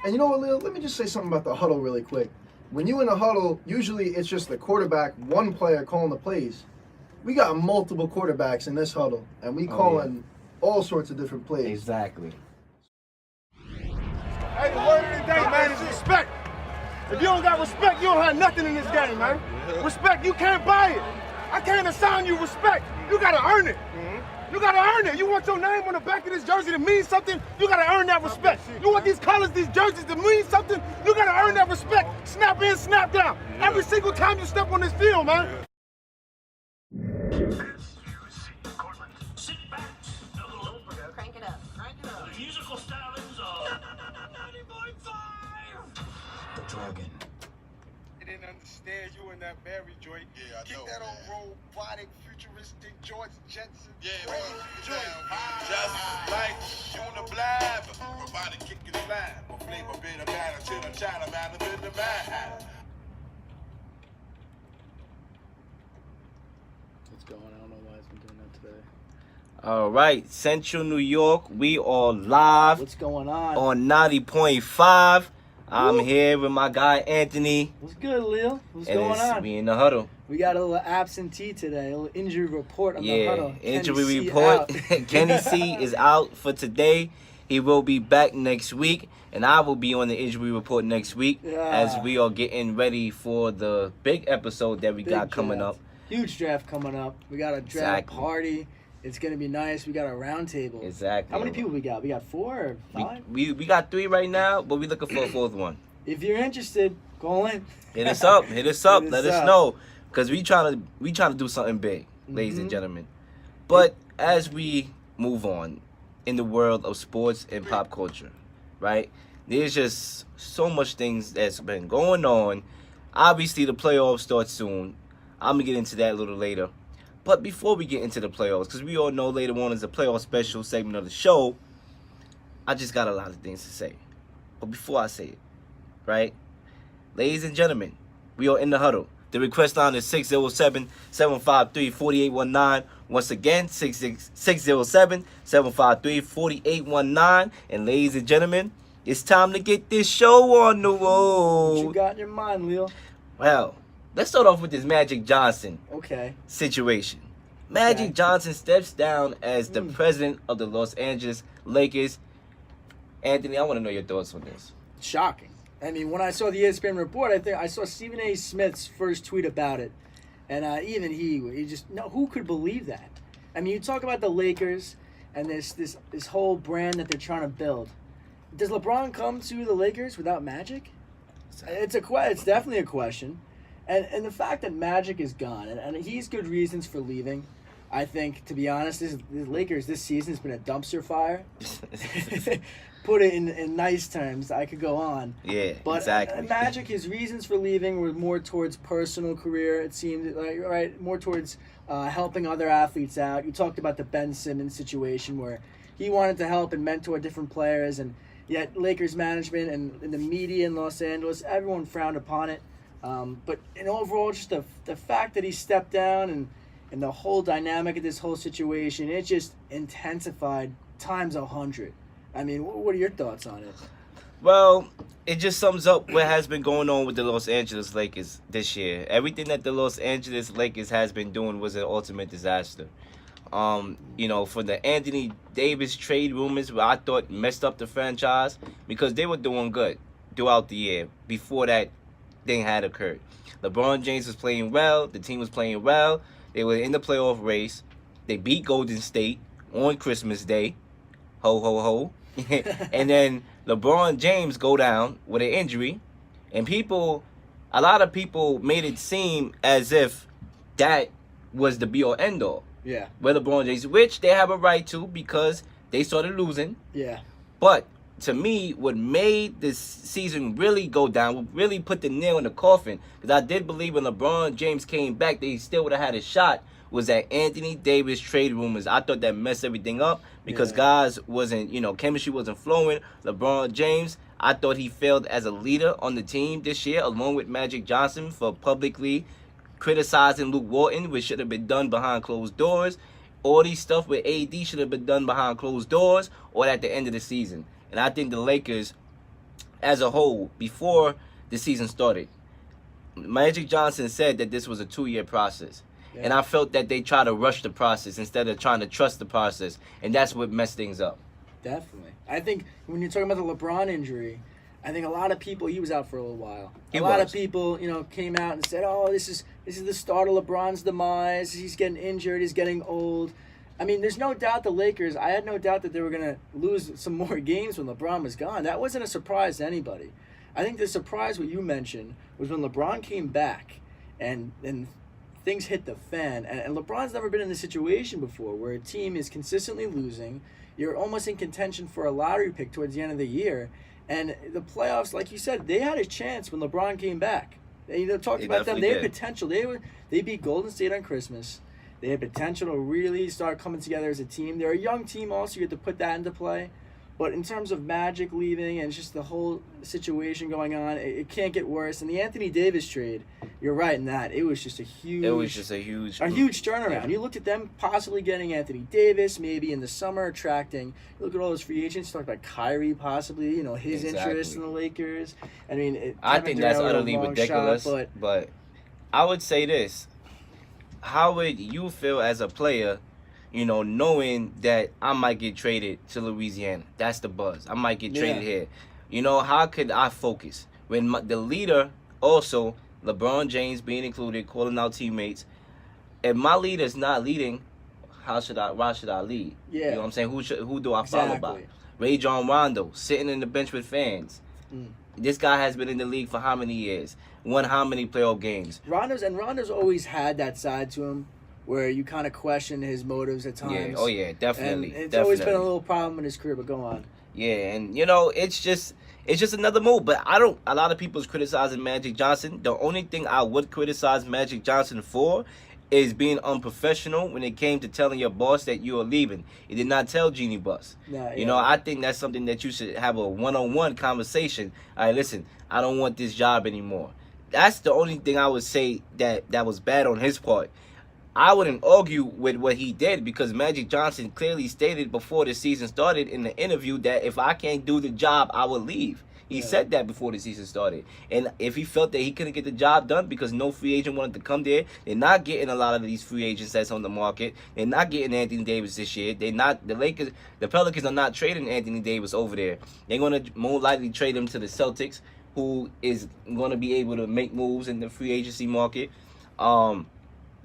And you know what, Leel? Let me just say something about the huddle really quick. When you in a huddle, usually it's just the quarterback, one player calling the plays. We got multiple quarterbacks in this huddle, and we calling all sorts of different plays. Exactly. Hey, the word of the day, man, is respect. If you don't got respect, you don't have nothing in this game, man. Respect, you can't buy it. I can't assign you respect. You gotta earn it. You gotta earn it. You want your name on the back of this jersey to mean something, you gotta earn that respect. You want these colors, these jerseys to mean something, you gotta earn that respect. Snap in, snap down. Every single time you step on this field, man. Sit back. Crank it up. Crank it up. The musical stylings of 90.5. Dragon. I didn't understand you in that Barry joint. Yeah, I Get know, that man. old robotic, futuristic George Jetson. Yeah, crazy man. joint. Just like you in the blab. Robotic kick and slide. My flavor bit of matter till the China man of in the man. What's going on? I don't know why it's been doing that today. All right, Central New York, we are live What's going on? on 90.5. I'm Woo. here with my guy Anthony. What's good, Leel? What's And going it's on? me in the huddle. We got a little absentee today, a little injury report on the Yeah, huddle. injury Kenny C report. out. Kenny C is out for today. He will be back next week, and I will be on the injury report next week as Yeah. we are getting ready for the big episode that we Big got coming draft. up. Huge draft coming up. We got a draft Exactly. party. It's gonna be nice. We got a round table. Exactly. How many people we got? We got 4 or 5? We got 3 right now, but we're looking for a 4th one. If you're interested, call in. Hit us up. Hit us up. Hit Let us us up. know, because we trying to do something big, ladies and Mhm. gentlemen. But as we move on in the world of sports and pop culture, right? There's just so much things that's been going on. Obviously, the playoffs start soon. I'm gonna get into that a little later. But before we get into the playoffs, because we all know later on is a playoff special segment of the show, I just got a lot of things to say. But before I say it, right? Ladies and gentlemen, we are in the huddle. The request line is 607-753-4819. Once again, 607-753-4819. And ladies and gentlemen, it's time to get this show on the What you road. got in your mind, Leel? Well, let's start off with this Magic Johnson Okay. situation. Magic Okay. Johnson steps down as the president of the Los Angeles Lakers. Anthony, I want to know your thoughts on this. Shocking. I mean, when I saw the ESPN report, I think I saw Stephen A. Smith's first tweet about it, and even he just no. Who could believe that? I mean, you talk about the Lakers and this whole brand that they're trying to build. Does LeBron come to the Lakers without Magic? It's definitely a question, and the fact that Magic is gone and he's good reasons for leaving. I think, to be honest, the Lakers this season has been a dumpster fire. Put it in nice terms. I could go on. Yeah, But exactly. Magic, his reasons for leaving were more towards personal career. It seemed like more towards helping other athletes out. You talked about the Ben Simmons situation where he wanted to help and mentor different players, and yet Lakers management and the media in Los Angeles, everyone frowned upon it. But in overall, just the fact that he stepped down and the whole dynamic of this whole situation, it just intensified times 100. I mean, what are your thoughts on it? Well, it just sums up what has been going on with the Los Angeles Lakers this year. Everything that the Los Angeles Lakers has been doing was an ultimate disaster. For the Anthony Davis trade rumors, where I thought messed up the franchise because they were doing good throughout the year before that thing had occurred. LeBron James was playing well. The team was playing well. They were in the playoff race. They beat Golden State on Christmas Day. Ho, ho, ho. And then LeBron James go down with an injury. And a lot of people made it seem as if that was the be-all, end-all. Yeah. With LeBron James, which they have a right to because they started losing. Yeah. But to me, what made this season really go down, what really put the nail in the coffin, because I did believe when LeBron James came back, they still would have had a shot, was that Anthony Davis trade rumors. I thought that messed everything up because guys wasn't, chemistry wasn't flowing. LeBron James, I thought he failed as a leader on the team this year, along with Magic Johnson, for publicly criticizing Luke Walton, which should have been done behind closed doors. All these stuff with AD should have been done behind closed doors or at the end of the season. And I think the Lakers as a whole before the season started. Magic Johnson said that this was a 2-year process. Yeah. And I felt that they try to rush the process instead of trying to trust the process. And that's what messed things up. Definitely. I think when you're talking about the LeBron injury, I think a lot of people, he was out for a little while. A lot of people, came out and said, "Oh, this is the start of LeBron's demise. He's getting injured. He's getting old." I mean, there's no doubt the Lakers, I had no doubt that they were going to lose some more games when LeBron was gone. That wasn't a surprise to anybody. I think the surprise, what you mentioned, was when LeBron came back and things hit the fan. And LeBron's never been in this situation before where a team is consistently losing. You're almost in contention for a lottery pick towards the end of the year. And the playoffs, like you said, they had a chance when LeBron came back. They talked about them. They had potential. They beat Golden State on Christmas. They had potential to really start coming together as a team. They're a young team also. You have to put that into play. But in terms of Magic leaving and just the whole situation going on, it can't get worse. And the Anthony Davis trade, you're right in that. It was just a huge turnaround. Yeah. You looked at them possibly getting Anthony Davis, maybe in the summer attracting. You look at all those free agents. You talk about Kyrie possibly, his interest in the Lakers. I mean, I think that's utterly ridiculous. But I would say this: how would you feel as a player? Knowing that I might get traded to Louisiana. That's the buzz. I might get traded here. How could I focus? When the leader, also, LeBron James being included, calling out teammates, if my leader's not leading, why should I lead? Yeah. You know what I'm saying? Who do I follow by? Ray John Rondo, sitting in the bench with fans. This guy has been in the league for how many years? Won how many playoff games? Rondo's always had that side to him, where you kind of question his motives at times. Yeah, oh yeah, definitely. And it's always been a little problem in his career, but go on. Yeah, and it's just another move. But a lot of people's criticizing Magic Johnson. The only thing I would criticize Magic Johnson for is being unprofessional when it came to telling your boss that you are leaving. He did not tell Jeannie Buss. I think that's something that you should have a one-on-one conversation. All right, listen, I don't want this job anymore. That's the only thing I would say that was bad on his part. I wouldn't argue with what he did because Magic Johnson clearly stated before the season started in the interview that if I can't do the job, I will leave. He said that before the season started. And if he felt that he couldn't get the job done because no free agent wanted to come there, they're not getting a lot of these free agents that's on the market. They're not getting Anthony Davis this year. The Pelicans are not trading Anthony Davis over there. They're going to more likely trade him to the Celtics, who is going to be able to make moves in the free agency market.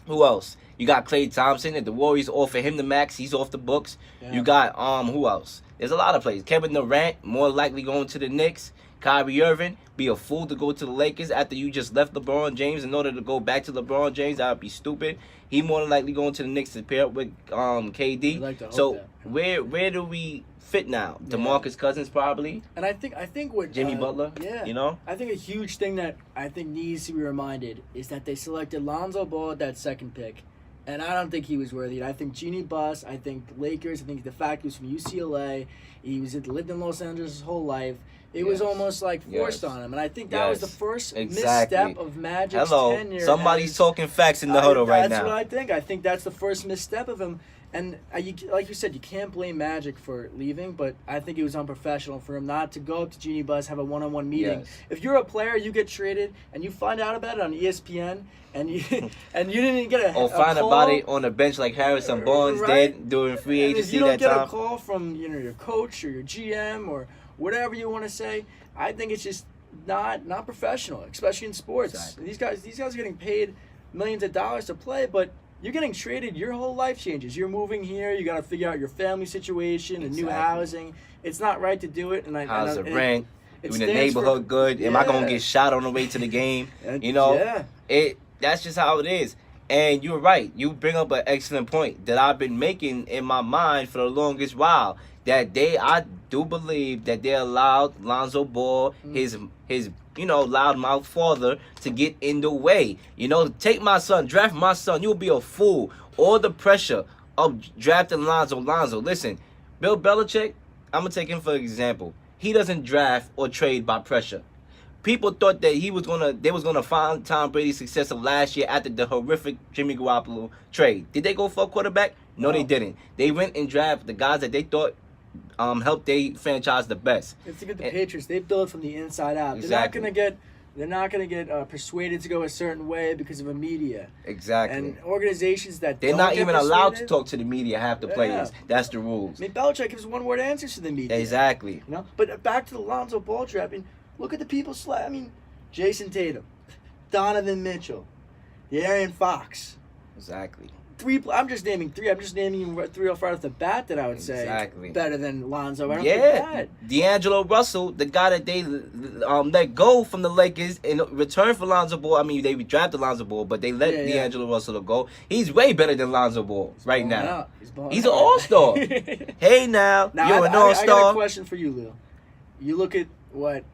Who else? You got Klay Thompson. If the Warriors offer him the max, he's off the books. Yeah. You got who else? There's a lot of players. Kevin Durant, more likely going to the Knicks. Kyrie Irving, be a fool to go to the Lakers after you just left LeBron James in order to go back to LeBron James. That would be stupid. He more than likely going to the Knicks to pair up with KD. So where do we fit now? DeMarcus Cousins probably. And I think what Jimmy Butler. Yeah. I think a huge thing that I think needs to be reminded is that they selected Lonzo Ball at that second pick. And I don't think he was worthy. I think Jeannie Buss, I think Lakers, I think the fact he was from UCLA, he lived in Los Angeles his whole life. It was almost like forced on him. And I think that was the first misstep of Magic's tenure. Somebody's talking facts in the huddle right now. That's what I think. I think that's the first misstep of him. And like you said, you can't blame Magic for leaving, but I think it was unprofessional for him not to go up to Jeannie Buss, have a one-on-one meeting. Yes. If you're a player, you get traded, and you find out about it on ESPN, and you didn't even get a call. About it on a bench like Harrison Barnes did during free agency that time. If you don't get a call from your coach or your GM or whatever you want to say, I think it's just not professional, especially in sports. Exactly. These guys are getting paid millions of dollars to play, but you're getting traded, your whole life changes. You're moving here, you got to figure out your family situation and new housing. It's not right to do it. And how's the rent? Is the neighborhood good? Am I going to get shot on the way to the game? That's just how it is. And you're right. You bring up an excellent point that I've been making in my mind for the longest while. That I do believe that they allowed Lonzo Ball, his loudmouth father, to get in the way. Take my son, draft my son. You'll be a fool. All the pressure of drafting Lonzo. Listen, Bill Belichick, I'm going to take him for example. He doesn't draft or trade by pressure. People thought that they was gonna find Tom Brady's success of last year after the horrific Jimmy Garoppolo trade. Did they go for a quarterback? No, they didn't. They went and drafted the guys that they thought help they franchise the best. It's to get the And- Patriots. They build from the inside out. Exactly. They're not gonna get persuaded to go a certain way because of a media Exactly. and organizations that They're don't not get even allowed to persuaded. talk to the media, half the Yeah. players. That's the rules. I mean, Belichick gives one-word answers to the media. Exactly. You know, but back to the Lonzo Ball trap. I mean, look at the people. I mean, Jason Tatum, Donovan Mitchell, De'Aaron Fox. Exactly. I'm just naming three. I'm just naming three off right off the bat that I would say Exactly. better than Lonzo. I don't Yeah, think D'Angelo Russell, the guy that they let go from the Lakers in return for Lonzo Ball. I mean, they drafted Lonzo Ball, but they let Yeah. D'Angelo Russell go. He's way better than Lonzo Ball right balling now. out. Balling He's an out. all-star. Hey now, Now, you're an I got a all-star. question for you, Leel. You look at what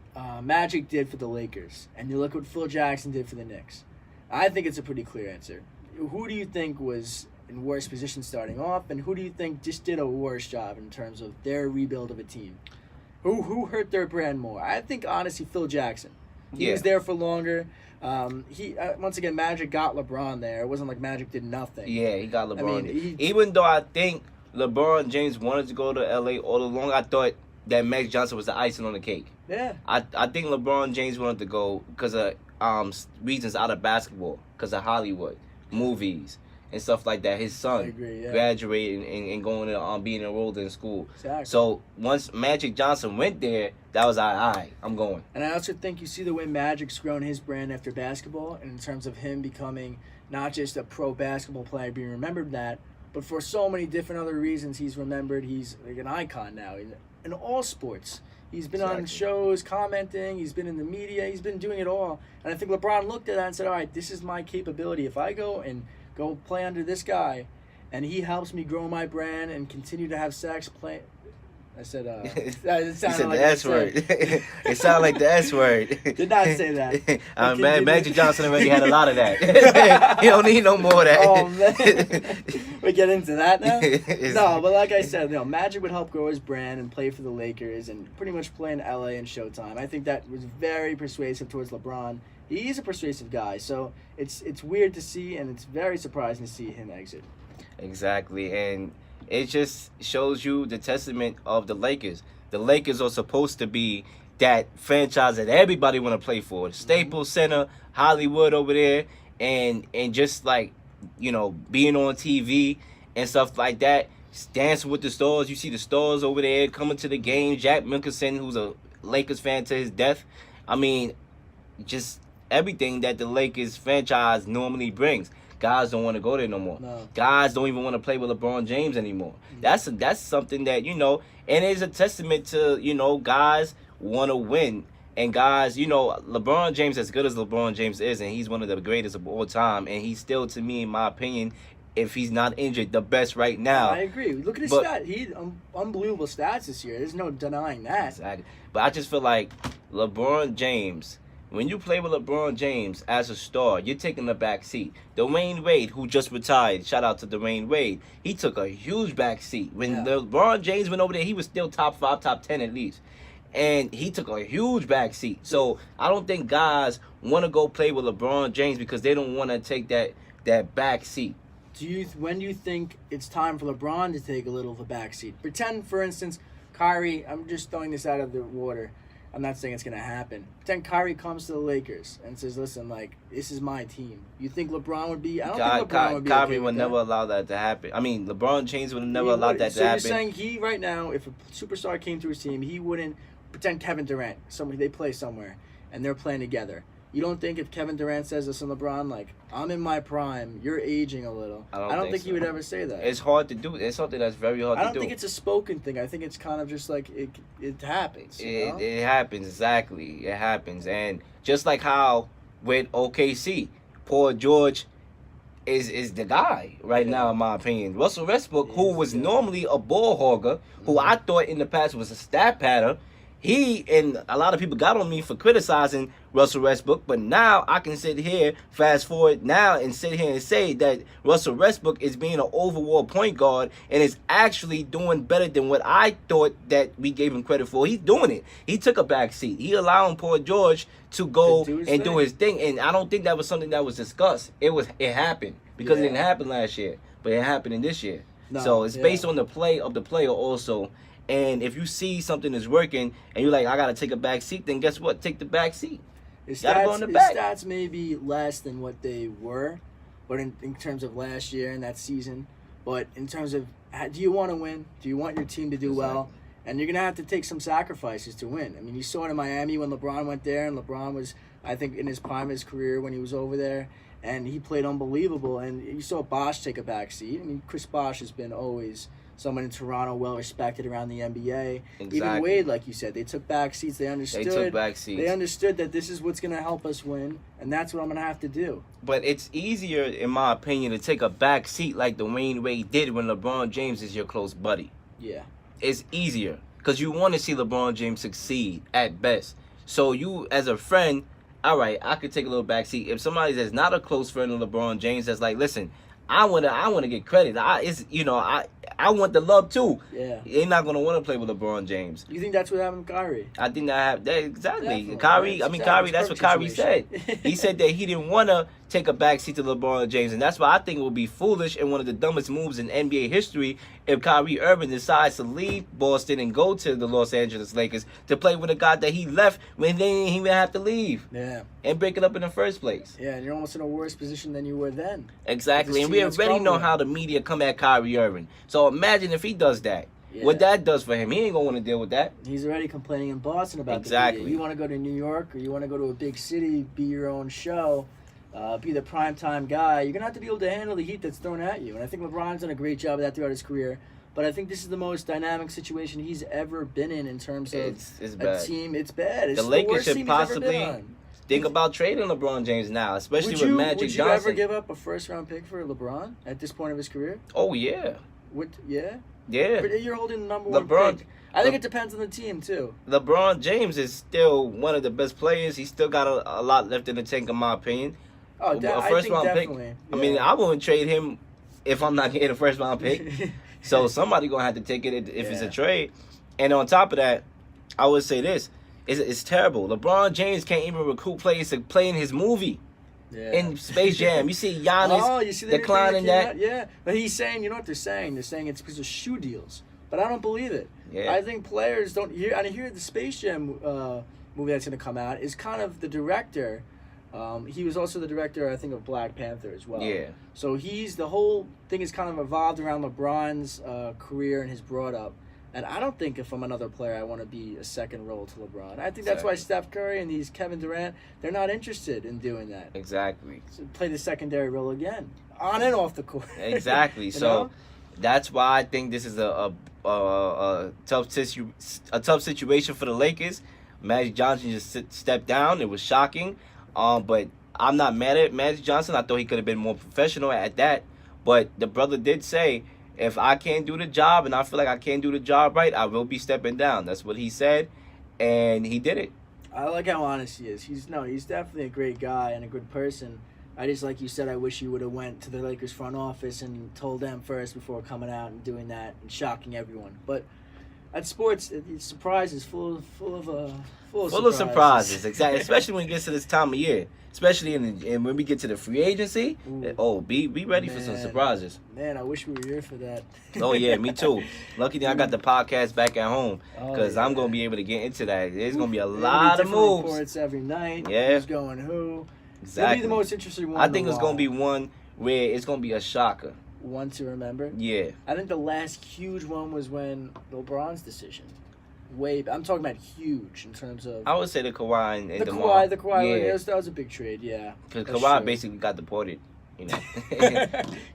Magic did for the Lakers, and you look what Phil Jackson did for the Knicks. I think it's a pretty clear answer. Who do you think was in worse position starting off, and who do you think just did a worse job in terms of their rebuild of a team? Who hurt their brand more? I think honestly Phil Jackson. He Yeah. was there for longer. He once again Magic got LeBron there. It wasn't like Magic did nothing. Yeah, he got LeBron. mean, Even though I think LeBron James wanted to go to LA all along, I thought that Magic Johnson was the icing on the cake. Yeah. I think LeBron James wanted to go because of reasons out of basketball, because of Hollywood, movies, and stuff like that. His son I agree, yeah. graduating and going to being enrolled in school. Exactly. So once Magic Johnson went there, that was all right, I'm going. And I also think you see the way Magic's grown his brand after basketball, and in terms of him becoming not just a pro basketball player, being remembered that, but for so many different other reasons he's remembered. He's like an icon now in all sports. He's been on Exactly. shows, commenting. He's been in the media. He's been doing it all. And I think LeBron looked at that and said, all right, this is my capability. If I go play under this guy, and he helps me grow my brand and continue to have sex, play. I said, it You sounded said like the I S word. said. It sounded like the S word. Did not say that. Continue. Magic Johnson already had a lot of that. He don't need no more of that. Oh man, we get into that now. It's- No, but like I said, Magic would help grow his brand and play for the Lakers and pretty much play in LA and Showtime. I think that was very persuasive towards LeBron. He's a persuasive guy, so it's weird to see, and it's very surprising to see him exit. Exactly, and it just shows you the testament of the Lakers. The Lakers are supposed to be that franchise that everybody want to play for. The Staples Center, Hollywood over there, and just like, being on TV and stuff like that, dancing with the stars. You see the stars over there coming to the game. Jack Nicholson, who's a Lakers fan to his death. I mean, just everything that the Lakers franchise normally brings. Guys don't want to go there no more. No. Guys don't even want to play with LeBron James anymore. That's something that, and it's a testament to, guys want to win. And guys, LeBron James, as good as LeBron James is, and he's one of the greatest of all time, and he's still, to me, in my opinion, if he's not injured, the best right now. I agree. Look at his stats. He had unbelievable stats this year. There's no denying that. Exactly. But I just feel like LeBron James, when you play with LeBron James as a star, you're taking the back seat. Dwayne Wade, who just retired, shout out to Dwayne Wade, he took a huge back seat. When LeBron James went over there, he was still top 5, top 10 at least. And he took a huge back seat. So I don't think guys want to go play with LeBron James because they don't want to take that back seat. When do you think it's time for LeBron to take a little of a backseat? Pretend, for instance, Kyrie, I'm just throwing this out of the water. I'm not saying it's going to happen. Pretend Kyrie comes to the Lakers and says, listen, this is my team. You think LeBron would be... I don't think LeBron would be Kyrie okay would with never that. allow that to happen. I mean, LeBron James would have never allowed that to So happen. you're saying he, right now, if a superstar came to his team, he wouldn't... Pretend Kevin Durant, they play somewhere, and they're playing together. You don't think if Kevin Durant says, listen, LeBron, I'm in my prime, you're aging a little. I don't think he would ever say that. It's hard to do. It's something that's very hard to do. I don't think it's a spoken thing. I think it's kind of just it happens. It happens, exactly. It happens. And just like how with OKC, Paul George is the guy right now, in my opinion. Russell Westbrook, who was normally a ball hogger, who I thought in the past was a stat pattern, he and a lot of people got on me for criticizing Russell Westbrook, but now I can sit here, fast forward now, and sit here and say that Russell Westbrook is being an overall point guard and is actually doing better than what I thought that we gave him credit for. He's doing it. He took a back seat. He allowing Paul George to go do his thing, and I don't think that was something that was discussed. It happened because it didn't happen last year, but it happened in this year. So it's based on the play of the player also. And if you see something is working and you're like, I gotta take a back seat, then guess what? Take the back seat. His Gotta go in the back. stats may be less than what they were, but in terms of last year and that season, but in terms of do you want to win? Do you want your team to do well? And you're going to have to take some sacrifices to win. I mean, you saw it in Miami when LeBron went there, and LeBron was, I think, in his prime of his career when he was over there, and he played unbelievable. And you saw Bosh take a back seat. I mean, Chris Bosh has been always someone in Toronto well-respected around the NBA. Exactly. Even Wade, like you said, they took back seats. They understood. They took back seats. They understood that this is what's going to help us win, and that's what I'm going to have to do. But it's easier, in my opinion, to take a back seat like Dwayne Wade did when LeBron James is your close buddy. Yeah. It's easier because you want to see LeBron James succeed at best. So you, as a friend, all right, I could take a little back seat. If somebody that's not a close friend of LeBron James that's like, listen, I wanna get credit. I want the love too. Yeah. They're not gonna want to play with LeBron James. You think that's what happened with Kyrie? I think that exactly. Definitely. Kyrie. That's I mean, exactly Kyrie. That's what perfect Kyrie said. situation. He said that he didn't want to take a backseat to LeBron James, and that's why I think it would be foolish and one of the dumbest moves in NBA history if Kyrie Irving decides to leave Boston and go to the Los Angeles Lakers to play with a guy that he left when they didn't even have to leave Yeah. and break it up in the first place. Yeah, and you're almost in a worse position than you were then. Exactly, This and team we that's already know crumbling. how the media come at Kyrie Irving. So imagine if he does that. Yeah. What that does for him, he ain't gonna want to deal with that. He's already complaining in Boston about Exactly. the media. You want to go to New York or you want to go to a big city, be your own show, be the primetime guy. You're going to have to be able to handle the heat that's thrown at you. And I think LeBron's done a great job of that throughout his career. But I think this is the most dynamic situation he's ever been in terms of It's a bad. team. It's bad. It's The the Lakers worst should team he's ever possibly been on. think about trading LeBron James now, especially with Magic would you Johnson. ever give up a first-round pick for LeBron at this point of his career? Oh yeah, Yeah? yeah. But you're holding the number one LeBron- pick. I think it depends on the team, too. LeBron James is still one of the best players. He's still got a lot left in the tank, in my opinion. Oh, A I first think round pick. definitely. I mean, I wouldn't trade him if I'm not getting a first round pick. So somebody gonna have to take it if it's a Yeah. trade. And on top of that, I would say this: it's terrible. LeBron James can't even recruit players to play in his movie. Yeah. In Space Jam, you see Giannis you see the declining that. Yeah, but he's saying, you know what they're saying? They're saying it's because of shoe deals. But I don't believe it. Yeah. I think players don't hear. And I hear the Space Jam movie that's going to come out is kind of the director. He was also the director, I think, of Black Panther as well. Yeah. So the whole thing is kind of evolved around LeBron's career and his brought up. And I don't think if I'm another player, I want to be a second role to LeBron. I think that's why Steph Curry and these Kevin Durant, they're not interested in doing that. Exactly. So play the secondary role again, on and off the court. Exactly. You So know? that's why I think this is a tough situation for the Lakers. Magic Johnson just stepped down. It was shocking. But I'm not mad at Magic Johnson. I thought he could have been more professional at that. But the brother did say, if I can't do the job and I feel like I can't do the job right, I will be stepping down. That's what he said, and he did it. I like how honest he is. He's definitely a great guy and a good person. I just, like you said, I wish he would have went to the Lakers front office and told them first before coming out and doing that and shocking everyone. But at sports, it's surprises, full of surprises. Exactly. Especially when it gets to this time of year. Especially and when we get to the free agency. Ooh. Oh, be ready for some surprises. Man, I wish we were here for that. Oh yeah, me too. Luckily I got the podcast back at home because yeah. I'm gonna be able to get into that. There's gonna be a There'll be lot of different moves. reports every night. Yeah. Who's going who? Exactly. It'll be the most interesting one. I think it's gonna be one where it's gonna be a shocker. one to remember. Yeah. I think the last huge one was when LeBron's decision. I'm talking about huge in terms of I would say the Kawhi and the DeMar. Kawhi. Yeah. That was a big trade. Yeah. Because That's Kawhi true. basically got deported. You know.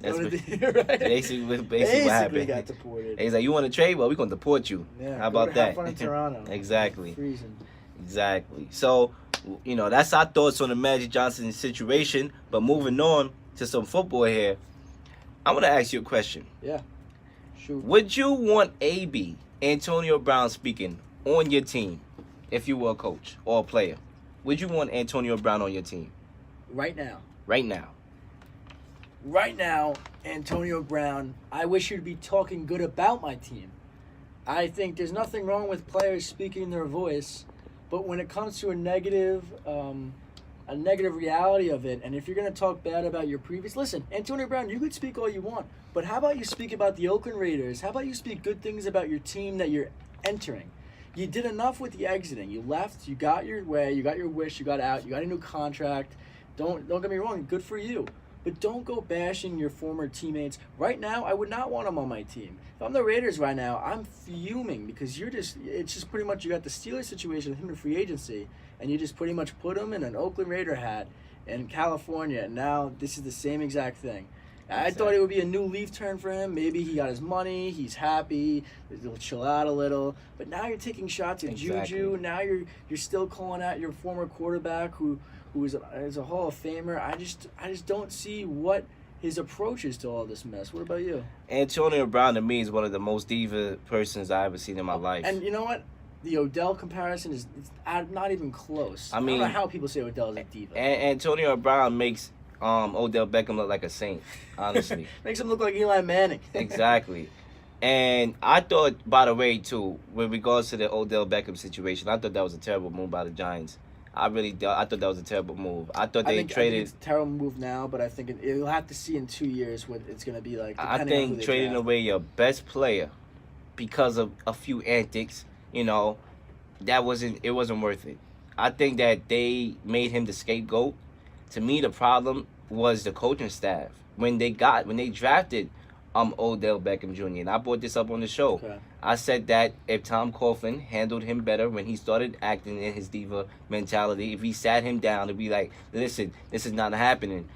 That's Right. Basically what happened. got deported. He's like, you want to trade? Well, we're going to deport you. Yeah, How go about to have that? fun in Toronto. Exactly. Freezing. Exactly. So, that's our thoughts on the Magic Johnson situation. But moving on to some football here, I want to ask you a question. Yeah. Shoot. Would you want AB, Antonio Brown speaking, on your team if you were a coach or a player? Would you want Antonio Brown on your team Right now. right now? Right now, Antonio Brown, I wish you'd be talking good about my team. I think there's nothing wrong with players speaking their voice, but when it comes to a negative reality of it, and if you're going to talk bad about your previous... Listen, Antonio Brown, you could speak all you want, But how about you speak about the Oakland Raiders? How about you speak good things about your team that you're entering? You did enough with the exiting. You left. You got your way. You got your wish. You got out. You got a new contract. Don't get me wrong. Good for you. But don't go bashing your former teammates. Right now, I would not want them on my team. If I'm the Raiders right now, I'm fuming because it's just pretty much you got the Steelers situation with him in free agency, and you just pretty much put him in an Oakland Raider hat in California, and now this is the same exact thing. I thought it would be a new leaf turn for him. Maybe he got his money, he's happy, he'll chill out a little. But now you're taking shots at Juju. Now you're still calling out your former quarterback who is a Hall of Famer. I just don't see what his approach is to all this mess. What about you? Antonio Brown to me is one of the most diva persons I ever seen in my life. And you know what? The Odell comparison is not even close. I don't know how people say Odell is a diva. And Antonio Brown makes Odell Beckham look like a saint, honestly. Makes him look like Eli Manning. Exactly. And I thought, by the way, too, with regards to the Odell Beckham situation, I thought that was a terrible move by the Giants. I thought that was a terrible move. I thought they traded. I think it's a terrible move now, but I think you'll have to see in 2 years what it's going to be like. I think trading away your best player because of a few antics, it wasn't worth it. I think that they made him the scapegoat. To me, the problem was the coaching staff. When they drafted Odell Beckham Jr., and I brought this up on the show. Okay. I said that if Tom Coughlin handled him better when he started acting in his diva mentality, if he sat him down to be like, listen, this is not happening,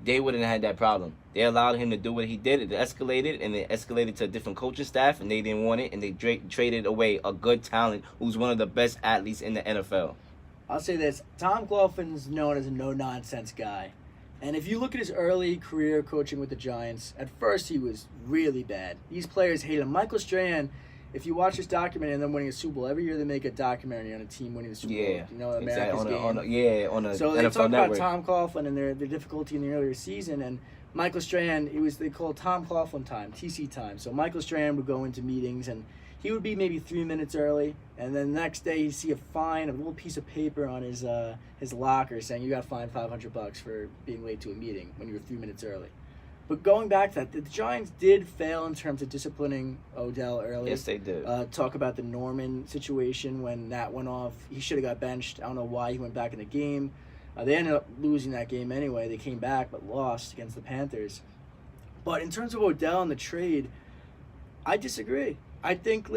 they wouldn't have had that problem. They allowed him to do what he did. It escalated to a different coaching staff, and they didn't want it, and they traded away a good talent who's one of the best athletes in the NFL. I'll say this. Tom Coughlin's known as a no-nonsense guy. And if you look at his early career coaching with the Giants, at first he was really bad. These players hate him. Michael Strahan, if you watch his documentary and them winning a Super Bowl, every year they make a documentary on a team winning the Super Bowl. Yeah, America's Game. On the so NFL they talk Network. about Tom Coughlin and their difficulty in the earlier season, and Michael Strahan, they called Tom Coughlin time, TC time. So Michael Strahan would go into meetings and he would be maybe 3 minutes early, and then the next day he'd see a little piece of paper on his locker saying you got fined $500 for being late to a meeting when you were 3 minutes early. But going back to that, the Giants did fail in terms of disciplining Odell early. Yes, they did. Talk about the Norman situation when that went off. He should have got benched. I don't know why he went back in the game. They ended up losing that game anyway. They came back but lost against the Panthers. But in terms of Odell and the trade, I disagree. I think,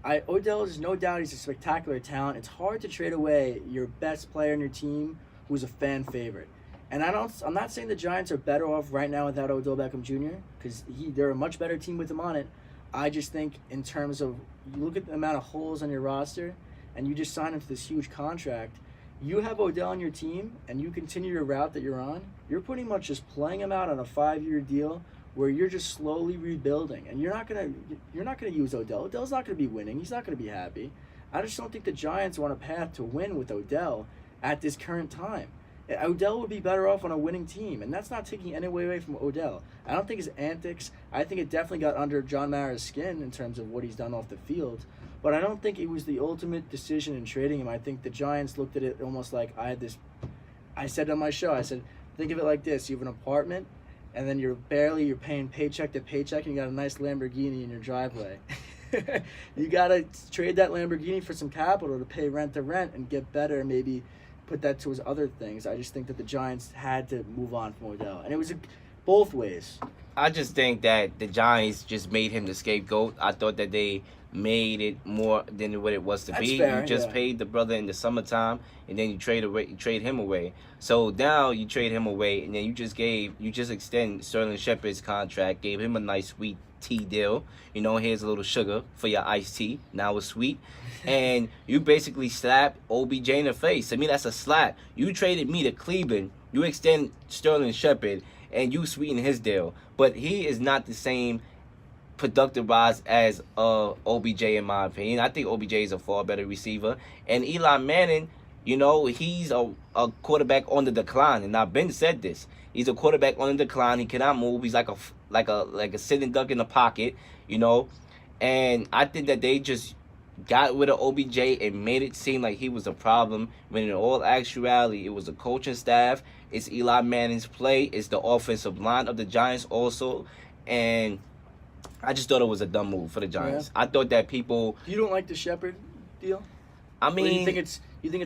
Odell is no doubt he's a spectacular talent. It's hard to trade away your best player in your team who's a fan favorite. And I'm not saying the Giants are better off right now without Odell Beckham Jr. because they're a much better team with him on it. I just think in terms of you look at the amount of holes on your roster and you just sign him to this huge contract, you have Odell on your team and you continue your route that you're on, you're pretty much just playing him out on a 5-year deal where you're just slowly rebuilding, and you're not gonna use Odell. Odell's not gonna be winning. He's not gonna be happy. I just don't think the Giants want a path to win with Odell at this current time. Odell would be better off on a winning team, and that's not taking any away from Odell. I don't think his antics. I think it definitely got under John Mara's skin in terms of what he's done off the field, but I don't think it was the ultimate decision in trading him. I think the Giants looked at it almost like I said on my show. I said, think of it like this: you have an apartment. And then you're paying paycheck to paycheck, and you got a nice Lamborghini in your driveway. You got to trade that Lamborghini for some capital to pay rent to rent and get better, maybe put that towards other things. I just think that the Giants had to move on from Odell. And it was both ways. I just think that the Giants just made him the scapegoat. I thought that they made it more than what it was to be. Fair, you just paid the brother in the summertime, and then you trade him away. So now you trade him away, and then you just extend Sterling Shepard's contract, gave him a nice sweet tea deal. Here's a little sugar for your iced tea. Now it's sweet. And you basically slap OBJ in the face. To me, that's a slap. You traded me to Cleveland. You extend Sterling Shepard, and you sweeten his deal. But he is not the same productive-wise as OBJ, in my opinion. I think OBJ is a far better receiver. And Eli Manning, he's a quarterback on the decline. And I've been said this. He's a quarterback on the decline. He cannot move. He's like a sitting duck in the pocket, And I think that they just got rid of OBJ and made it seem like he was a problem, when in all actuality, it was the coaching staff. It's Eli Manning's play. It's the offensive line of the Giants also. and I just thought it was a dumb move for the Giants. I thought that people. You don't like the Shepard deal? I Or mean, you think it's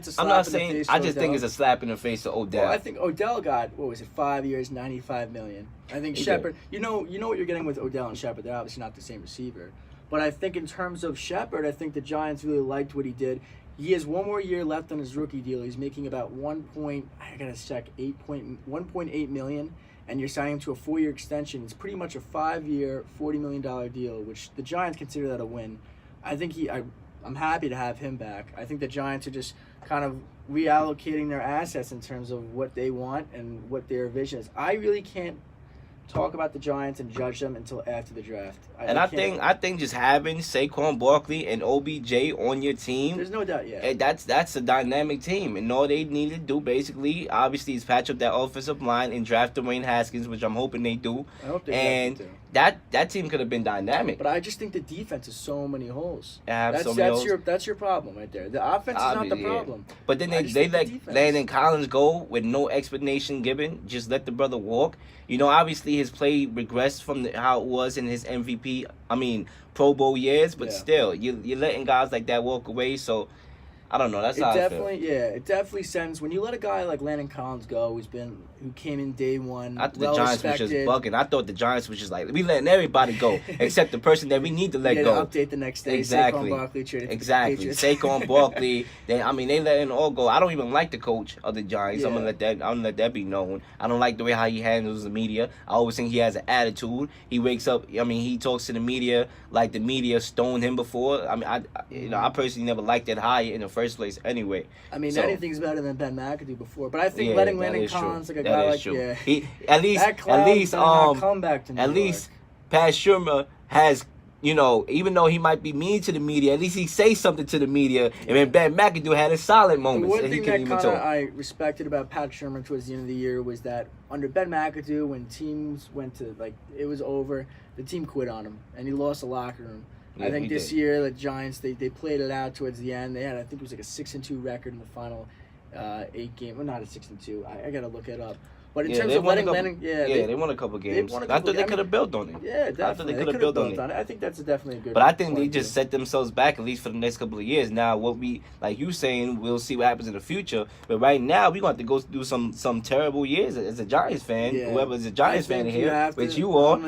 a slap I'm not in saying. the face I to just Odell? think it's a slap in the face to Odell. Well, I think Odell got, what was it, 5 years, $95 million. I think He Shepard, you know what you're getting with Odell and Shepard. They're obviously not the same receiver. But I think in terms of Shepard, I think the Giants really liked what he did. He has one more year left on his rookie deal. He's making about $1.8 million, and you're signing him to a 4-year extension. It's pretty much a 5-year, $40 million deal, which the Giants consider that a win. I think I'm happy to have him back. I think the Giants are just kind of reallocating their assets in terms of what they want and what their vision is. I really can't talk about the Giants and judge them until after the draft. I think just having Saquon Barkley and OBJ on your team, there's no doubt. Yeah, that's a dynamic team, and all they need to do basically, obviously, is patch up that offensive line and draft Dwayne Haskins, which I'm hoping they do. I hope they and do. that team could have been dynamic. But I just think the defense has so many holes. That's your problem right there. The offense is not the problem. But then they let Landon Collins go with no explanation given. Just let the brother walk. You know, obviously his play regressed from how it was in his Pro Bowl years, but still, you're letting guys like that walk away. So I don't know. That's how I feel. It definitely sends when you let a guy like Landon Collins go, who came in day one. I thought the Giants was just bugging. I thought the Giants was just like, we letting everybody go except the person that we need to let go. Update the next day. Exactly. Saquon Barkley traded exactly. Saquon Barkley. They letting all go. I don't even like the coach of the Giants. Yeah. I'm gonna let that be known. I don't like the way how he handles the media. I always think he has an attitude. He wakes up. He talks to the media like the media stoned him before. I personally never liked that hire in the first place. Anyway. Anything's better than Ben McAdoo before, but I think letting Landon Collins like a guy like he at least Pat Shurmur has, even though he might be mean to the media, at least he say something to the media. And then Ben McAdoo had his silent moments. One thing that I respected about Pat Shurmur towards the end of the year was that under Ben McAdoo, when teams went to it was over, the team quit on him and he lost the locker room. Yeah, I think this year the Giants they played it out towards the end. They had, I think it was like a 6-2 record in the final 8 game. Well, not a 6-2. I gotta look it up. But in terms of letting Landon, they won a couple games. I thought they could have built on it. Yeah, definitely. I thought they could have built on it. I think that's definitely a good. But I think they just set themselves back at least for the next couple of years. Now, what we like you saying, we'll see what happens in the future. But right now, we're going to have to go through some terrible years as a Giants fan. Yeah. Whoever's a Giants fan here, which you are.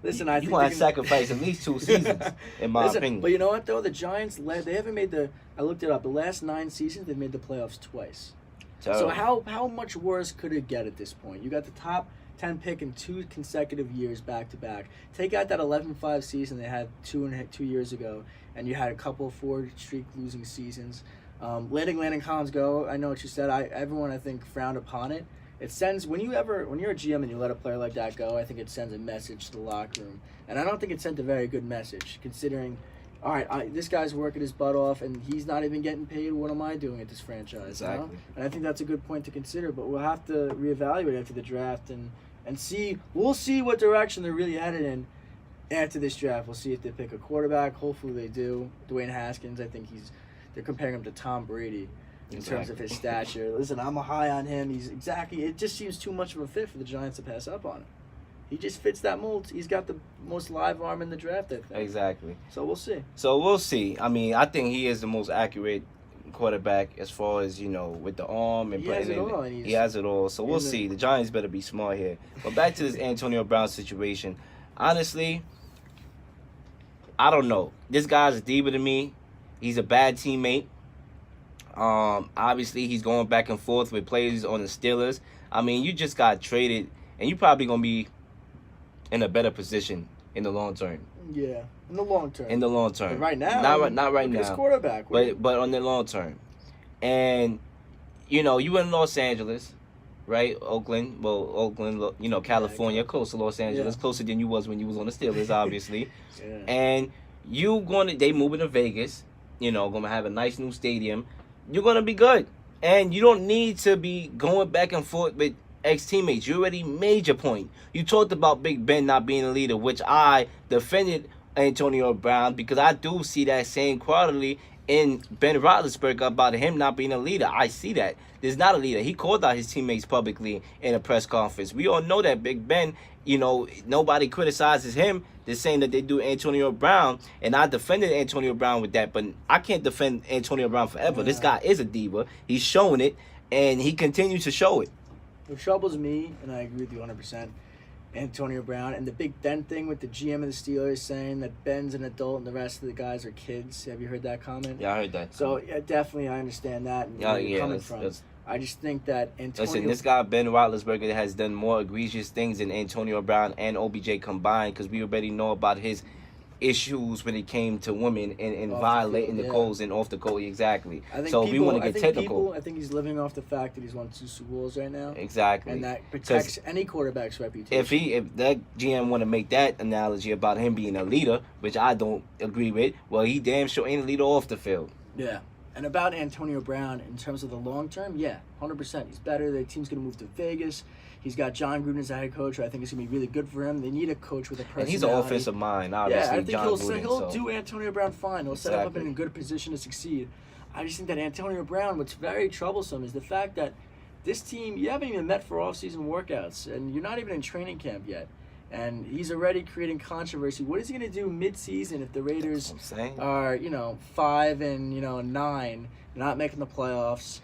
Listen, I think you want to sacrifice at least 2 seasons, in my opinion. But you know what though, the Giants they haven't made I looked it up. The last 9 seasons they've made the playoffs twice. Terrible. So how much worse could it get at this point? You got the top 10 pick in 2 consecutive years back to back. Take out that 11-5 season they had 2 years ago, and you had a couple 4 streak losing seasons. Letting Landon Collins go, I know what you said. Everyone I think frowned upon it. It sends when you're a GM and you let a player like that go, I think it sends a message to the locker room, and I don't think it sent a very good message considering. All right, this guy's working his butt off, and he's not even getting paid. What am I doing at this franchise? Exactly. You know? And I think that's a good point to consider. But we'll have to reevaluate after the draft and see. We'll see what direction they're really headed in after this draft. We'll see if they pick a quarterback. Hopefully they do. Dwayne Haskins, I think they're comparing him to Tom Brady in terms of his stature. Listen, I'm high on him. It just seems too much of a fit for the Giants to pass up on him. He just fits that mold. He's got the most live arm in the draft, I think. Exactly. So we'll see. I think he is the most accurate quarterback as far as, with the arm and putting it. He has it all. So we'll see. The Giants better be smart here. But back to this Antonio Brown situation. Honestly, I don't know. This guy's a diva to me. He's a bad teammate. Obviously, he's going back and forth with players on the Steelers. You just got traded, and you're probably going to be in a better position in the long term. Yeah, in the long term. But right now, not right now. His quarterback, but on the long term, and you in Los Angeles, right? Oakland, California, close to Los Angeles, closer than you was when you was on the Steelers, obviously. Yeah. And they moving to Vegas, gonna have a nice new stadium. You're gonna be good, and you don't need to be going back and forth with ex-teammates. You already made your point. You talked about Big Ben not being a leader, which I defended Antonio Brown because I do see that same quality in Ben Roethlisberger about him not being a leader. I see that. There's not a leader. He called out his teammates publicly in a press conference. We all know that Big Ben, nobody criticizes him. They're saying that they do Antonio Brown, and I defended Antonio Brown with that, but I can't defend Antonio Brown forever. This guy is a diva. He's showing it, and he continues to show it. What troubles me, and I agree with you 100%, Antonio Brown, and the Big Ben thing with the GM of the Steelers saying that Ben's an adult and the rest of the guys are kids. Have you heard that comment? Yeah, I heard that. So, yeah, definitely I understand that and where you're coming from. I just think that Antonio... Listen, this guy, Ben Roethlisberger, has done more egregious things than Antonio Brown and OBJ combined, because we already know about his issues when it came to women and violating the codes and off the code. Exactly. So we want to get technical. I think he's living off the fact that he's won 2 Super Bowls right now. Exactly. And that protects any quarterback's reputation. If that GM want to make that analogy about him being a leader, which I don't agree with, well, he damn sure ain't a leader off the field. Yeah. And about Antonio Brown, in terms of the long term, yeah, 100%. He's better. The team's going to move to Vegas. He's got John Gruden as the head coach, who I think is going to be really good for him. They need a coach with a personality. And he's an offensive mind, obviously. Yeah, I think John he'll do Antonio Brown fine. He'll set him up in a good position to succeed. I just think that Antonio Brown, what's very troublesome is the fact that this team, you haven't even met for off-season workouts, and you're not even in training camp yet. And he's already creating controversy. What is he going to do mid-season if the Raiders are, 5-9, not making the playoffs?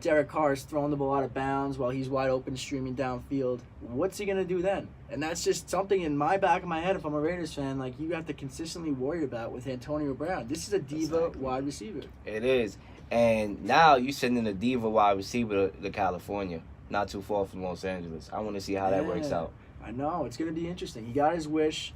Derek Carr is throwing the ball out of bounds while he's wide open, streaming downfield. What's he going to do then? And that's just something in my back of my head, if I'm a Raiders fan, like you have to consistently worry about with Antonio Brown. This is a diva wide receiver. It is. And now you're sending a diva wide receiver to California, not too far from Los Angeles. I want to see how that works out. I know. It's going to be interesting. He got his wish.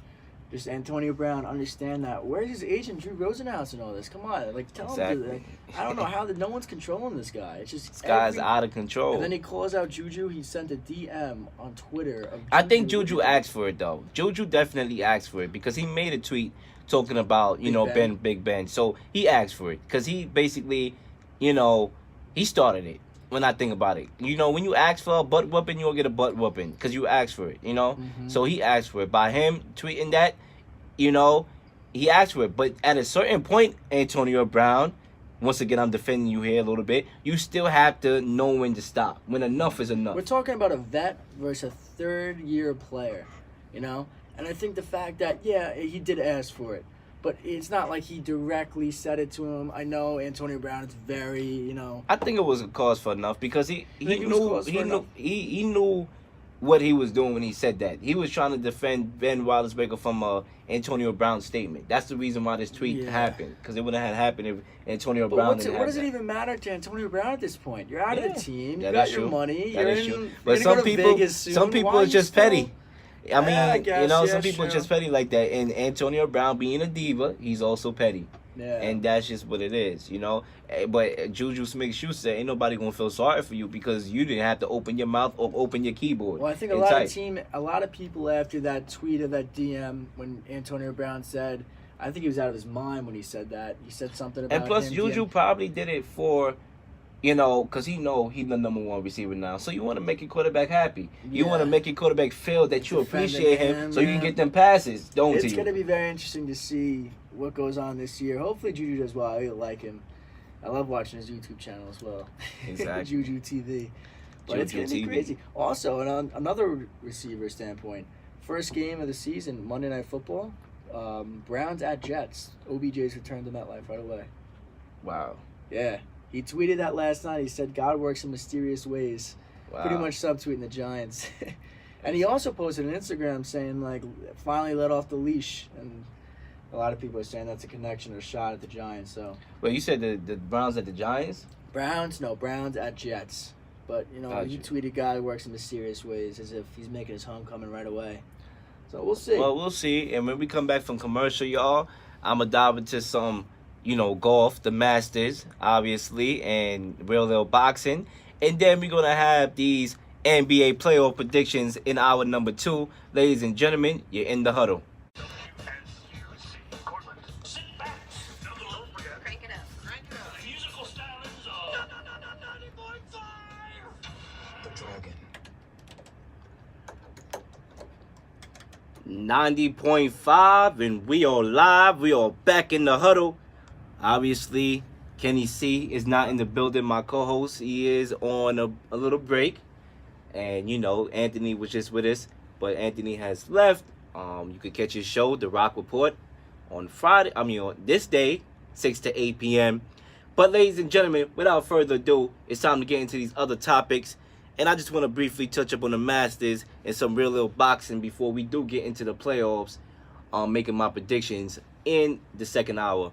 Just Antonio Brown, understand that. Where's his agent, Drew Rosenhaus, and all this? Come on. Tell him. I don't know how no one's controlling this guy. It's just this guy's out of control. And then he calls out Juju. He sent a DM on Twitter. Of Juju. I think Juju asked for it, though. Juju definitely asked for it because he made a tweet talking about, Big Ben. So he asked for it because he basically, he started it. When I think about it, when you ask for a butt whooping, you'll get a butt whooping because you asked for it, So he asked for it. By him tweeting that, he asked for it. But at a certain point, Antonio Brown, once again, I'm defending you here a little bit, you still have to know when to stop, when enough is enough. We're talking about a vet versus a third-year player, And I think the fact that, he did ask for it. But it's not like he directly said it to him. I know Antonio Brown is very, I think it was a cause for enough because he knew what he was doing when he said that. He was trying to defend Ben Roethlisberger from Antonio Brown's statement. That's the reason why this tweet happened, because it wouldn't have happened if Antonio Brown didn't have what does that. it even matter to Antonio Brown at this point? You're out of the team. You that's got your true. money. That You're is in. true. You're But gonna some go to Vegas soon. people Why are just petty. I mean, I guess, some people are just petty like that. And Antonio Brown being a diva, he's also petty. Yeah. And that's just what it is, But Juju Smith-Schuster, ain't nobody gonna feel sorry for you because you didn't have to open your mouth or open your keyboard. Well, I think a lot of people after that tweet of that DM when Antonio Brown said, I think he was out of his mind when he said that. He said something about. And plus, Juju probably did it for. Because he's the number one receiver now. So you want to make your quarterback happy. You want to make your quarterback feel that you appreciate him so you can get them passes, don't you? It's going to be very interesting to see what goes on this year. Hopefully Juju does well. I like him. I love watching his YouTube channel as well. Exactly. Juju TV. But it's going to be crazy. Also, on another receiver standpoint, first game of the season, Monday Night Football, Browns at Jets. OBJ's returned to MetLife right away. Wow. Yeah. He tweeted that last night. He said, God works in mysterious ways. Wow. Pretty much subtweeting the Giants. And he also posted on Instagram saying, finally let off the leash. And a lot of people are saying that's a connection or shot at the Giants. So. Well, you said the Browns at the Giants? Browns at Jets. But, he tweeted, God works in mysterious ways, as if he's making his homecoming right away. So we'll see. Well, we'll see. And when we come back from commercial, y'all, I'm going to dive into some... golf, the Masters, obviously, and real little boxing. And then we're going to have these NBA playoff predictions in hour number 2. Ladies and gentlemen, you're in the huddle. As you see, Cortland, sit back. No little overgo. Crank it up. Crank it up. The musical stylings of 90.5. The Dragon. 90.5, and we are live. We are back in the huddle. Obviously, Kenny C is not in the building. My co-host, he is on a little break. And, you know, Anthony was just with us, but Anthony has left. You could catch his show, The Rock Report, on this day, 6 to 8 p.m. But, ladies and gentlemen, without further ado, it's time to get into these other topics. And I just want to briefly touch up on the Masters and some real little boxing before we do get into the playoffs, making my predictions in the second hour.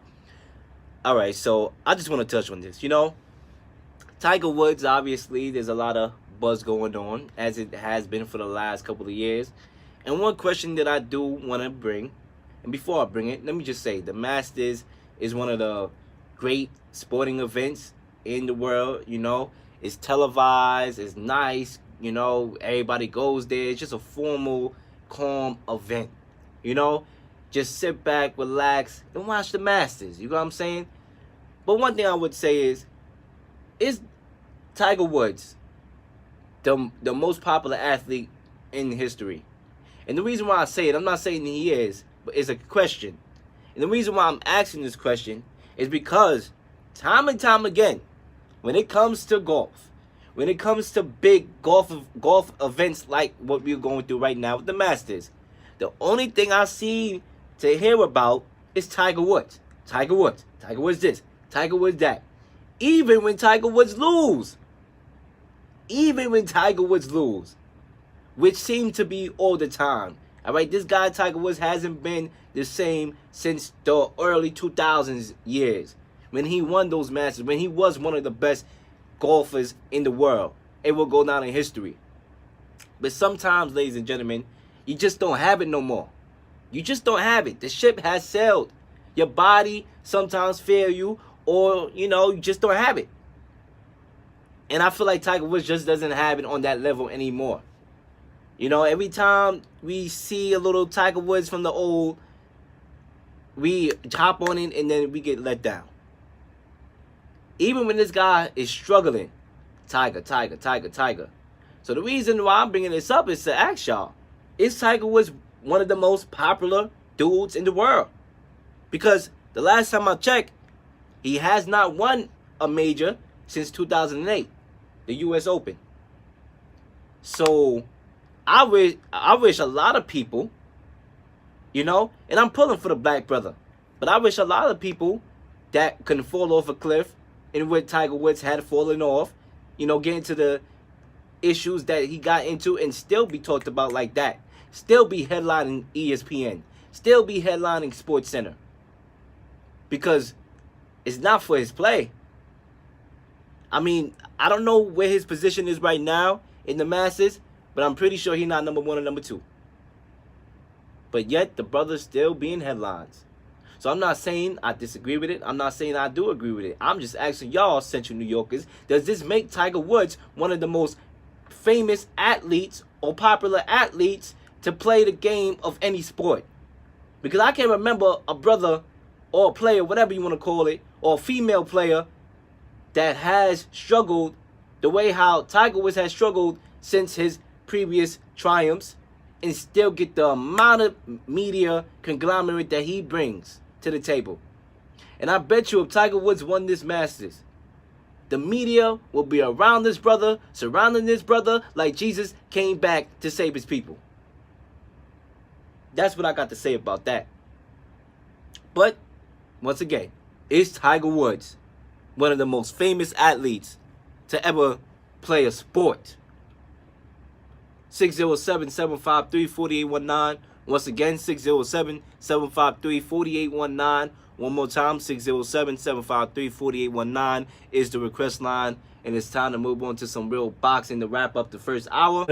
All right, so I just want to touch on this. You know, Tiger Woods, obviously, there's a lot of buzz going on, as it has been for the last couple of years. And one question that I do want to bring, and before I bring it, let me just say, the Masters is one of the great sporting events in the world. You know, it's televised, it's nice, you know, everybody goes there. It's just a formal, calm event, you know. Just sit back, relax, and watch the Masters. You know what I'm saying? But one thing I would say is Tiger Woods the most popular athlete in history? And the reason why I say it, I'm not saying he is, but it's a question. And the reason why I'm asking this question is because time and time again, when it comes to golf, when it comes to big golf events like what we're going through right now with the Masters, the only thing I see to hear about is Tiger Woods. Tiger Woods. Tiger Woods this. Tiger Woods that. Even when Tiger Woods lose. Even when Tiger Woods lose. Which seems to be all the time. All right, this guy Tiger Woods hasn't been the same since the early 2000s years. When he won those Masters. When he was one of the best golfers in the world. It will go down in history. But sometimes, ladies and gentlemen, you just don't have it no more. You just don't have it. The ship has sailed. Your body sometimes fail you, or, you know, you just don't have it. And I feel like Tiger Woods just doesn't have it on that level anymore. You know, every time we see a little Tiger Woods from the old, we hop on it and then we get let down. Even when this guy is struggling, Tiger. So the reason why I'm bringing this up is to ask y'all, is Tiger Woods one of the most popular dudes in the world? Because the last time I checked, he has not won a major since 2008, the U.S. Open. So I wish a lot of people, you know, and I'm pulling for the black brother, but I wish a lot of people that can fall off a cliff in which Tiger Woods had fallen off, you know, get into the issues that he got into and still be talked about like that. Still be headlining ESPN. Still be headlining SportsCenter. Because it's not for his play. I mean, I don't know where his position is right now in the Masters, but I'm pretty sure he's not number one or number two. But yet, the brother's still being headlines. So I'm not saying I disagree with it. I'm not saying I do agree with it. I'm just asking y'all, Central New Yorkers, does this make Tiger Woods one of the most famous athletes or popular athletes to play the game of any sport? Because I can't remember a brother or a player, whatever you want to call it, or a female player that has struggled the way how Tiger Woods has struggled since his previous triumphs and still get the amount of media conglomerate that he brings to the table. And I bet you if Tiger Woods won this Masters, the media will be around this brother, surrounding this brother like Jesus came back to save his people. That's what I got to say about that. But, once again, is Tiger Woods one of the most famous athletes to ever play a sport? 607-753-4819. Once again, 607-753-4819. One more time, 607-753-4819 is the request line. And it's time to move on to some real boxing to wrap up the first hour.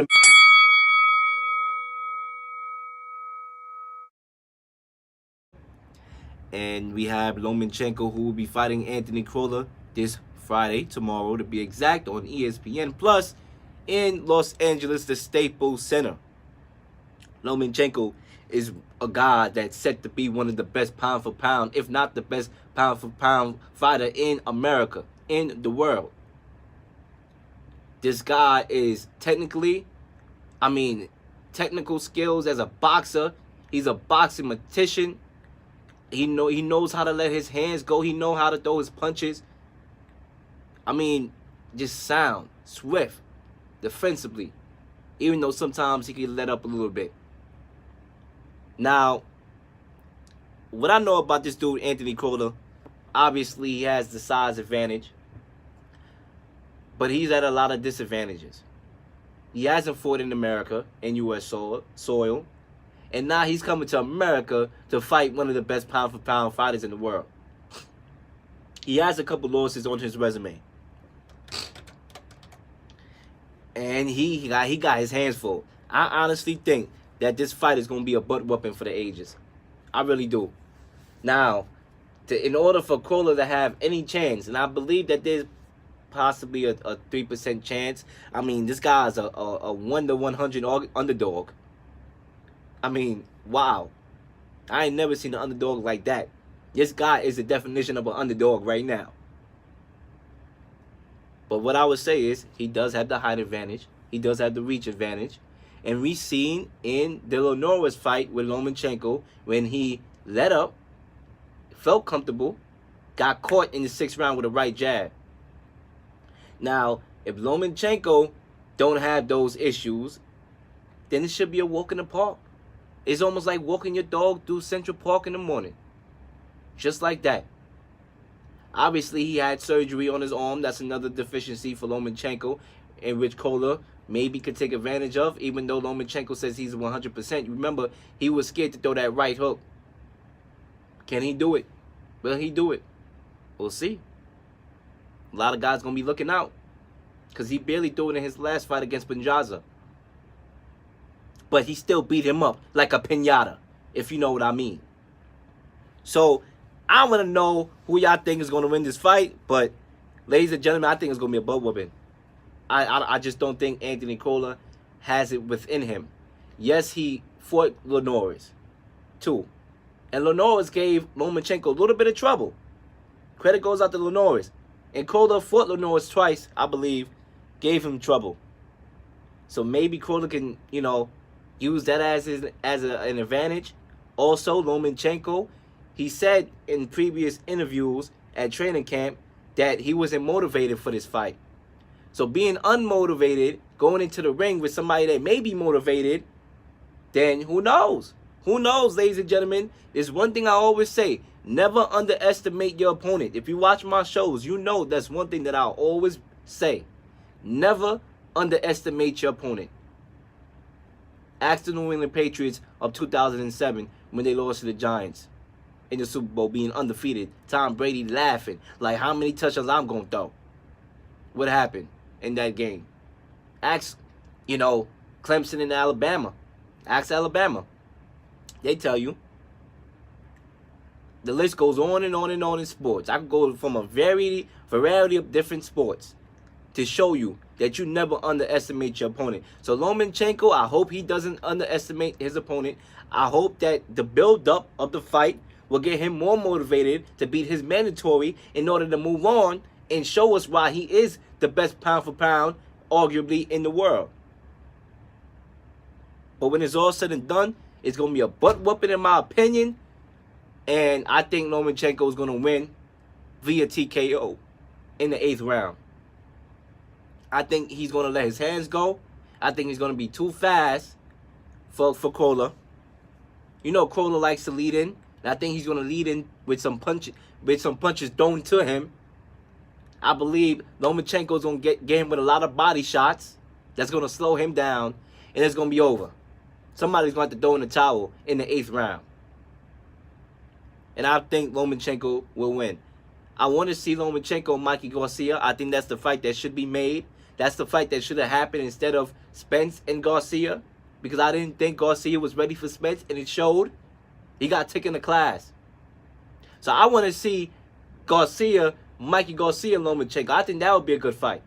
And we have Lomachenko, who will be fighting Anthony Crolla this Friday, tomorrow to be exact, on ESPN Plus in Los Angeles, the Staples Center. Lomachenko is a guy that's set to be one of the best pound for pound, if not the best pound for pound fighter in America, in the world. This guy is technical skills as a boxer. He's a boxing magician. He knows how to let his hands go. He knows how to throw his punches. I mean, just sound, swift, defensively. Even though sometimes he can let up a little bit. Now, what I know about this dude, Anthony Crolla, obviously he has the size advantage. But he's at a lot of disadvantages. He hasn't fought in America, in U.S. soil. And now he's coming to America to fight one of the best pound-for-pound fighters in the world. He has a couple losses on his resume. And he got his hands full. I honestly think that this fight is going to be a butt whooping for the ages. I really do. Now, in order for Crolla to have any chance, and I believe that there's possibly a 3% chance. I mean, this guy's a 1 to 100 underdog. I mean, wow. I ain't never seen an underdog like that. This guy is the definition of an underdog right now. But what I would say is, he does have the height advantage. He does have the reach advantage. And we seen in the Lenore's fight with Lomachenko, when he let up, felt comfortable, got caught in the 6th round with a right jab. Now, if Lomachenko don't have those issues, then it should be a walk in the park. It's almost like walking your dog through Central Park in the morning. Just like that. Obviously, he had surgery on his arm. That's another deficiency for Lomachenko, in which Crolla maybe could take advantage of, even though Lomachenko says he's 100%. Remember, he was scared to throw that right hook. Can he do it? Will he do it? We'll see. A lot of guys going to be looking out, because he barely threw it in his last fight against Punjaza. But he still beat him up like a piñata, if you know what I mean. So, I want to know who y'all think is going to win this fight. But, ladies and gentlemen, I think it's going to be a butt whooping. I just don't think Anthony Crolla has it within him. Yes, he fought Lenore's, too. And Lenore's gave Lomachenko a little bit of trouble. Credit goes out to Lenore's. And Crolla fought Lenore's twice, I believe, gave him trouble. So maybe Crolla can, use that as an advantage. Also, Lomachenko, he said in previous interviews at training camp that he wasn't motivated for this fight. So being unmotivated, going into the ring with somebody that may be motivated, then who knows? Who knows, ladies and gentlemen? There's one thing I always say. Never underestimate your opponent. If you watch my shows, you know that's one thing that I'll always say. Never underestimate your opponent. Ask the New England Patriots of 2007 when they lost to the Giants in the Super Bowl, being undefeated. Tom Brady laughing like, how many touchdowns I'm going to throw? What happened in that game? Ask, Clemson and Alabama. Ask Alabama. They tell you. The list goes on and on and on in sports. I can go from a variety of different sports to show you that you never underestimate your opponent. So Lomachenko, I hope he doesn't underestimate his opponent. I hope that the build-up of the fight will get him more motivated to beat his mandatory in order to move on and show us why he is the best pound-for-pound, arguably, in the world. But when it's all said and done, it's going to be a butt-whooping in my opinion. And I think Lomachenko is going to win via TKO in the 8th round. I think he's going to let his hands go. I think he's going to be too fast for Crolla. Crolla likes to lead in. And I think he's going to lead in with some punches thrown to him. I believe Lomachenko is going to get him with a lot of body shots. That's going to slow him down. And it's going to be over. Somebody's going to have to throw in the towel in the 8th round. And I think Lomachenko will win. I want to see Lomachenko and Mikey Garcia. I think that's the fight that should be made. That's the fight that should have happened instead of Spence and Garcia. Because I didn't think Garcia was ready for Spence, and it showed. He got taken to class. So I want to see Mikey Garcia and Lomachenko. I think that would be a good fight.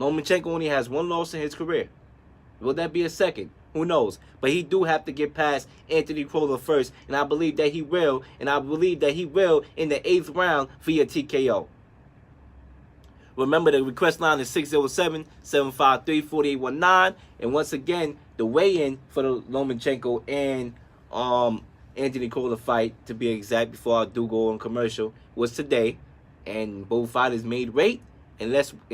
Lomachenko only has 1 loss in his career. Will that be a second? Who knows? But he do have to get past Anthony Crolla first. And I believe that he will. And I believe that he will in the 8th round via TKO. Remember, the request line is 607-753-4819. And once again, the weigh-in for the Lomachenko and Anthony Crolla fight, to be exact, before I do go on commercial, was today. And both fighters made weight. And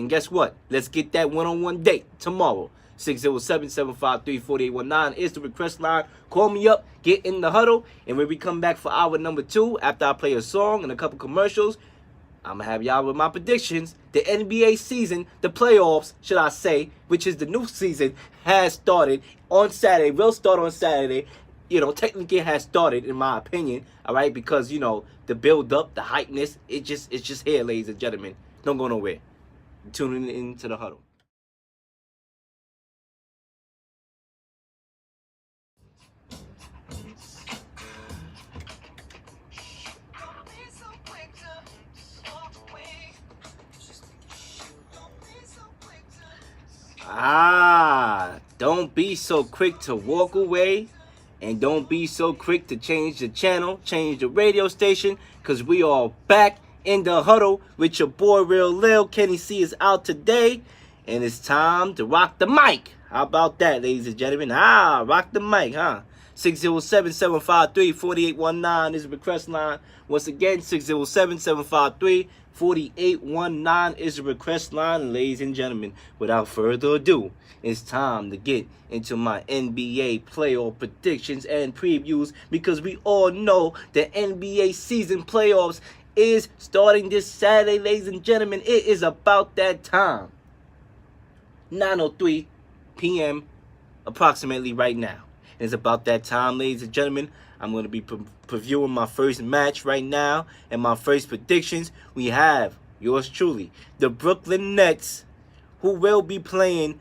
guess what? Let's get that one-on-one date tomorrow. 607-753-4819 is the request line. Call me up, get in the huddle, and when we come back for hour number 2, after I play a song and a couple commercials, I'm going to have y'all with my predictions. The NBA season, the playoffs, should I say, which is the new season, has started on Saturday. Will start on Saturday. Technically it has started, in my opinion, all right? Because, the build-up, the hypeness, it's just here, ladies and gentlemen. Don't go nowhere. Tuning into the huddle. Don't be so quick to walk away, and don't be so quick to change the channel, change the radio station, because we are back in the huddle with your boy Real Leel. Kenny C is out today, and it's time to rock the mic. How about that, ladies and gentlemen? Rock the mic, huh? 607-753-4819 is the request line. Once again, 607-753-4819 is the request line. Ladies and gentlemen, without further ado, it's time to get into my NBA playoff predictions and previews, because we all know the NBA season playoffs is starting this Saturday, ladies and gentlemen. It is about that time. 9:03 p.m. approximately right now. It's about that time, ladies and gentlemen. I'm going to be previewing my first match right now, and my first predictions. We have yours truly, the Brooklyn Nets, who will be playing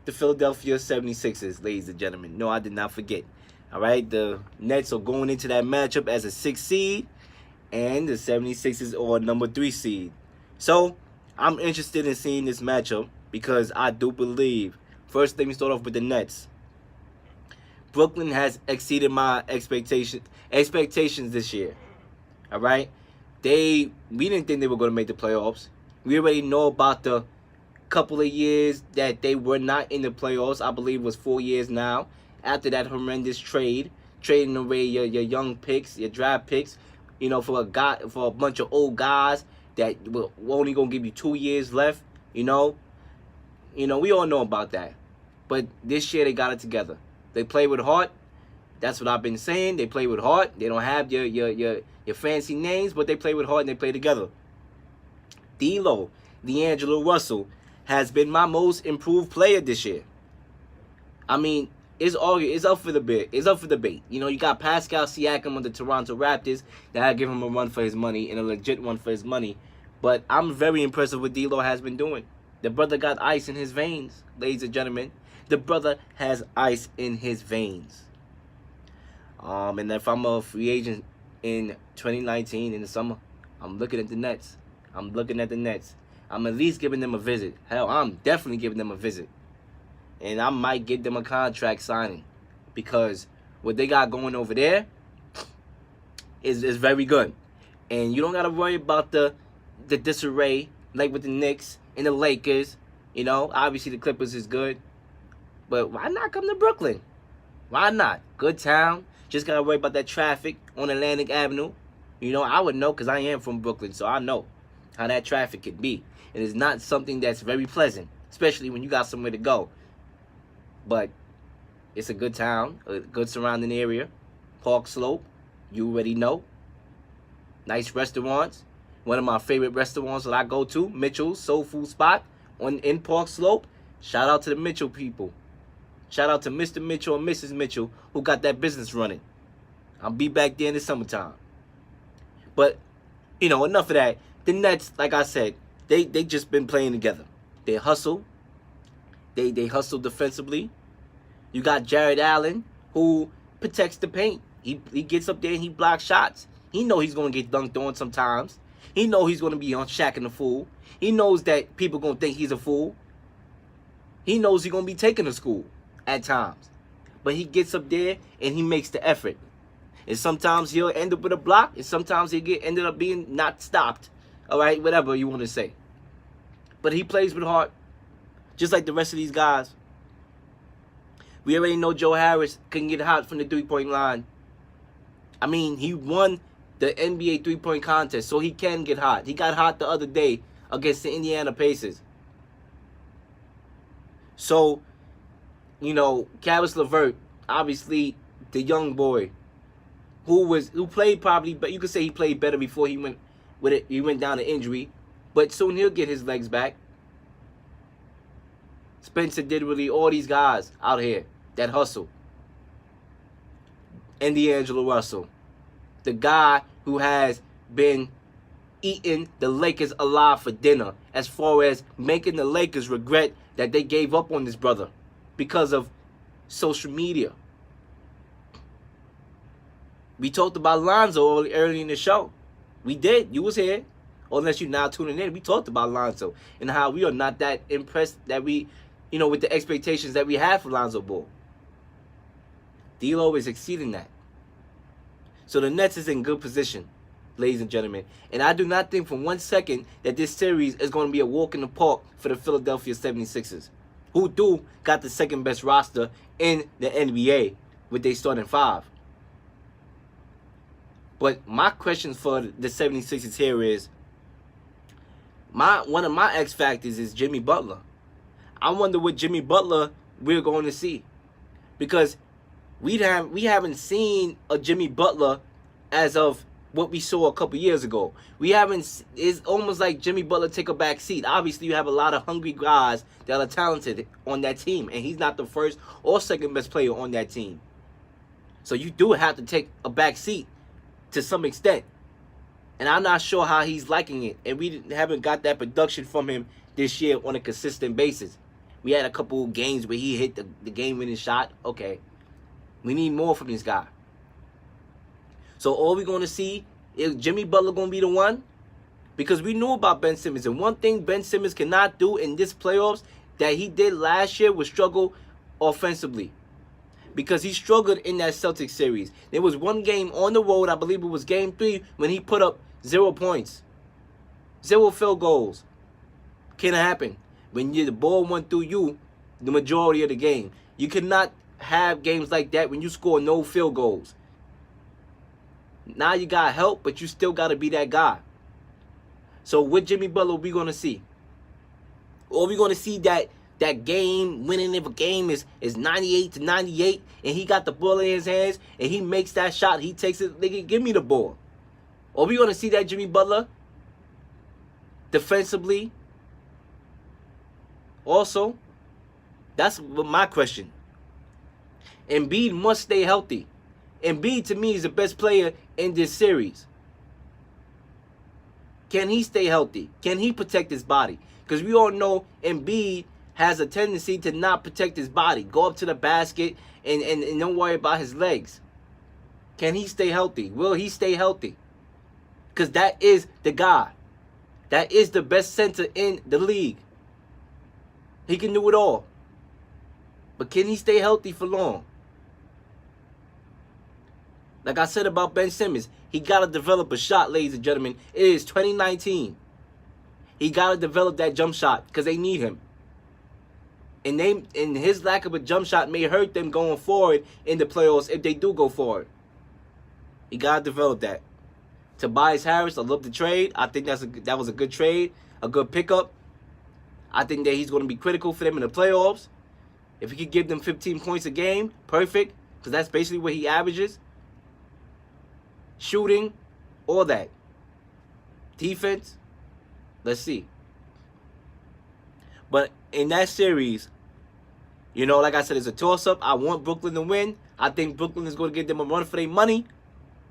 the Philadelphia 76ers, ladies and gentlemen. No, I did not forget. All right, the Nets are going into that matchup as a 6 seed, and the 76ers are a number 3 seed. So I'm interested in seeing this matchup because I do believe, first let me start off with the Nets. Brooklyn has exceeded my expectations this year. All right, we didn't think they were going to make the playoffs. We already know about the couple of years that they were not in the playoffs. I believe it was 4 years now. After that horrendous trading away your young picks, your draft picks, for a bunch of old guys that were only gonna give you 2 years left. We all know about that. But this year they got it together. They play with heart. That's what I've been saying. They play with heart. They don't have your fancy names, but they play with heart and they play together. D'Angelo Russell, has been my most improved player this year. I mean, it's up for debate. You got Pascal Siakam of the Toronto Raptors that give him a run for his money, and a legit one for his money. But I'm very impressed with what D'Lo has been doing. The brother got ice in his veins, ladies and gentlemen. The brother has ice in his veins. And if I'm a free agent in 2019 in the summer, I'm looking at the Nets. I'm at least giving them a visit. Hell, I'm definitely giving them a visit. And I might give them a contract signing, because what they got going over there is very good. And you don't got to worry about the disarray like with the Knicks and the Lakers. Obviously the Clippers is good. But why not come to Brooklyn? Why not? Good town. Just got to worry about that traffic on Atlantic Avenue. I would know because I am from Brooklyn, so I know how that traffic can be. It is not something that's very pleasant, especially when you got somewhere to go. But it's a good town, a good surrounding area. Park Slope, you already know. Nice restaurants. One of my favorite restaurants that I go to, Mitchell's Soul Food Spot in Park Slope. Shout out to the Mitchell people. Shout out to Mr. Mitchell and Mrs. Mitchell who got that business running. I'll be back there in the summertime. But, enough of that. The Nets, like I said, they just been playing together. They hustle. They hustle defensively. You got Jared Allen, who protects the paint. He gets up there and he blocks shots. He know he's going to get dunked on sometimes. He know he's going to be on Shaq and the Fool. He knows that people going to think he's a fool. He knows he's going to be taken to school at times. But he gets up there and he makes the effort. And sometimes he'll end up with a block, and sometimes he'll ended up being not stopped. All right, whatever you want to say. But he plays with heart, just like the rest of these guys. We already know Joe Harris can get hot from the three-point line. I mean, he won the NBA three-point contest so he can get hot. He got hot the other day against the Indiana Pacers. So, you know, Caris LeVert, obviously the young boy who played probably, but you could say he played better before he went with it. He went down to injury, but soon he'll get his legs back. Spencer Dinwiddie, all these guys out here that hustle. And D'Angelo Russell, the guy who has been eating the Lakers alive for dinner, as far as making the Lakers regret that they gave up on this brother because of social media. We talked about Lonzo early in the show. We did. You was here. Or unless you're now tuning in, we talked about Lonzo and how we are not that impressed that we, you know, with the expectations that we have for Lonzo Ball. D'Lo is exceeding that. So the Nets is in good position, ladies and gentlemen. And I do not think for 1 second that this series is going to be a walk in the park for the Philadelphia 76ers, who do got the second best roster in the NBA with their starting five. But my question for the 76ers here is, one of my X factors is Jimmy Butler. I wonder what Jimmy Butler we're going to see, because we haven't seen a Jimmy Butler as of what we saw a couple years ago. We haven't. It's almost like Jimmy Butler take a back seat. Obviously, you have a lot of hungry guys that are talented on that team, and he's not the first or second best player on that team. So you do have to take a back seat to some extent. And I'm not sure how he's liking it. And we haven't got that production from him this year on a consistent basis. We had a couple games where he hit the game-winning shot. Okay. We need more from this guy. So all we're going to see is Jimmy Butler going to be the one? Because we knew about Ben Simmons. And one thing Ben Simmons cannot do in this playoffs that he did last year was struggle offensively. Because he struggled in that Celtics series. There was one game on the road, I believe it was game 3, when he put up 0 points. 0 field goals. Can happen. When the ball went through you the majority of the game. You cannot have games like that when you score no field goals. Now you got help, but you still got to be that guy. So with Jimmy Butler, we going to see? Or we going to see that game winning if a game is 98-98 and he got the ball in his hands and he makes that shot, he takes it, nigga, give me the ball? Or we going to see that Jimmy Butler defensively? Also, that's my question. Embiid must stay healthy. Embiid, to me, is the best player in this series. Can he stay healthy? Can he protect his body? Because we all know Embiid has a tendency to not protect his body. Go up to the basket and don't worry about his legs. Can he stay healthy? Will he stay healthy? Because that is the guy. That is the best center in the league. He can do it all. But can he stay healthy for long? Like I said about Ben Simmons, he got to develop a shot, ladies and gentlemen. It is 2019. He got to develop that jump shot because they need him. And his lack of a jump shot may hurt them going forward in the playoffs if they do go forward. He got to develop that. Tobias Harris, I love the trade. I think that was a good trade, a good pickup. I think that he's going to be critical for them in the playoffs. If he could give them 15 points a game, perfect, because that's basically what he averages. Shooting, all that. Defense, let's see. But in that series, you know, like I said, it's a toss-up. I want Brooklyn to win. I think Brooklyn is going to give them a run for their money.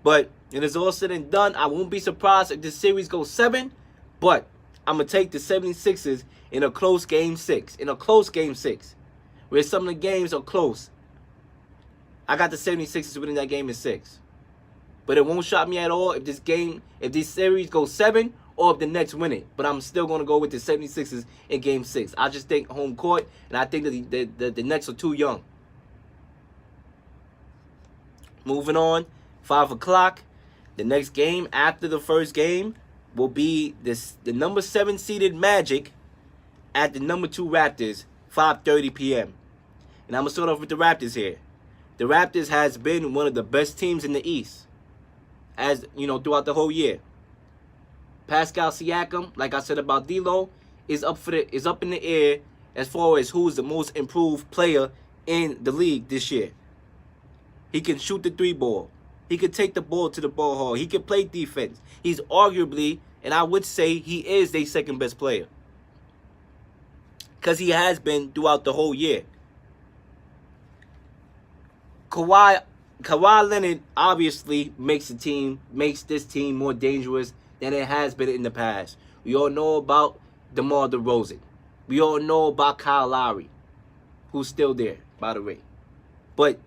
But when it's all said and done, I won't be surprised if this series goes 7. But I'm going to take the 76ers in a close game 6. In a close game 6. Where some of the games are close. I got the 76ers winning that game in 6. But it won't shock me at all if this series goes 7 or if the Nets win it. But I'm still going to go with the 76ers in game 6. I just think home court, and I think that the Nets are too young. Moving on, 5 o'clock. The next game after the first game will be the number 7 seeded Magic at the number 2 Raptors, 5:30 p.m. And I'm going to start off with the Raptors here. The Raptors has been one of the best teams in the East. as throughout the whole year. Pascal Siakam, like I said about D'Lo, is up in the air as far as who's the most improved player in the league this year. He can shoot the 3-ball. He can take the ball to the ball hall. He can play defense. He's arguably, and I would say he is their second best player. Because he has been throughout the whole year. Kawhi Leonard obviously makes this team more dangerous than it has been in the past. We all know about DeMar DeRozan. We all know about Kyle Lowry, who's still there, by the way. But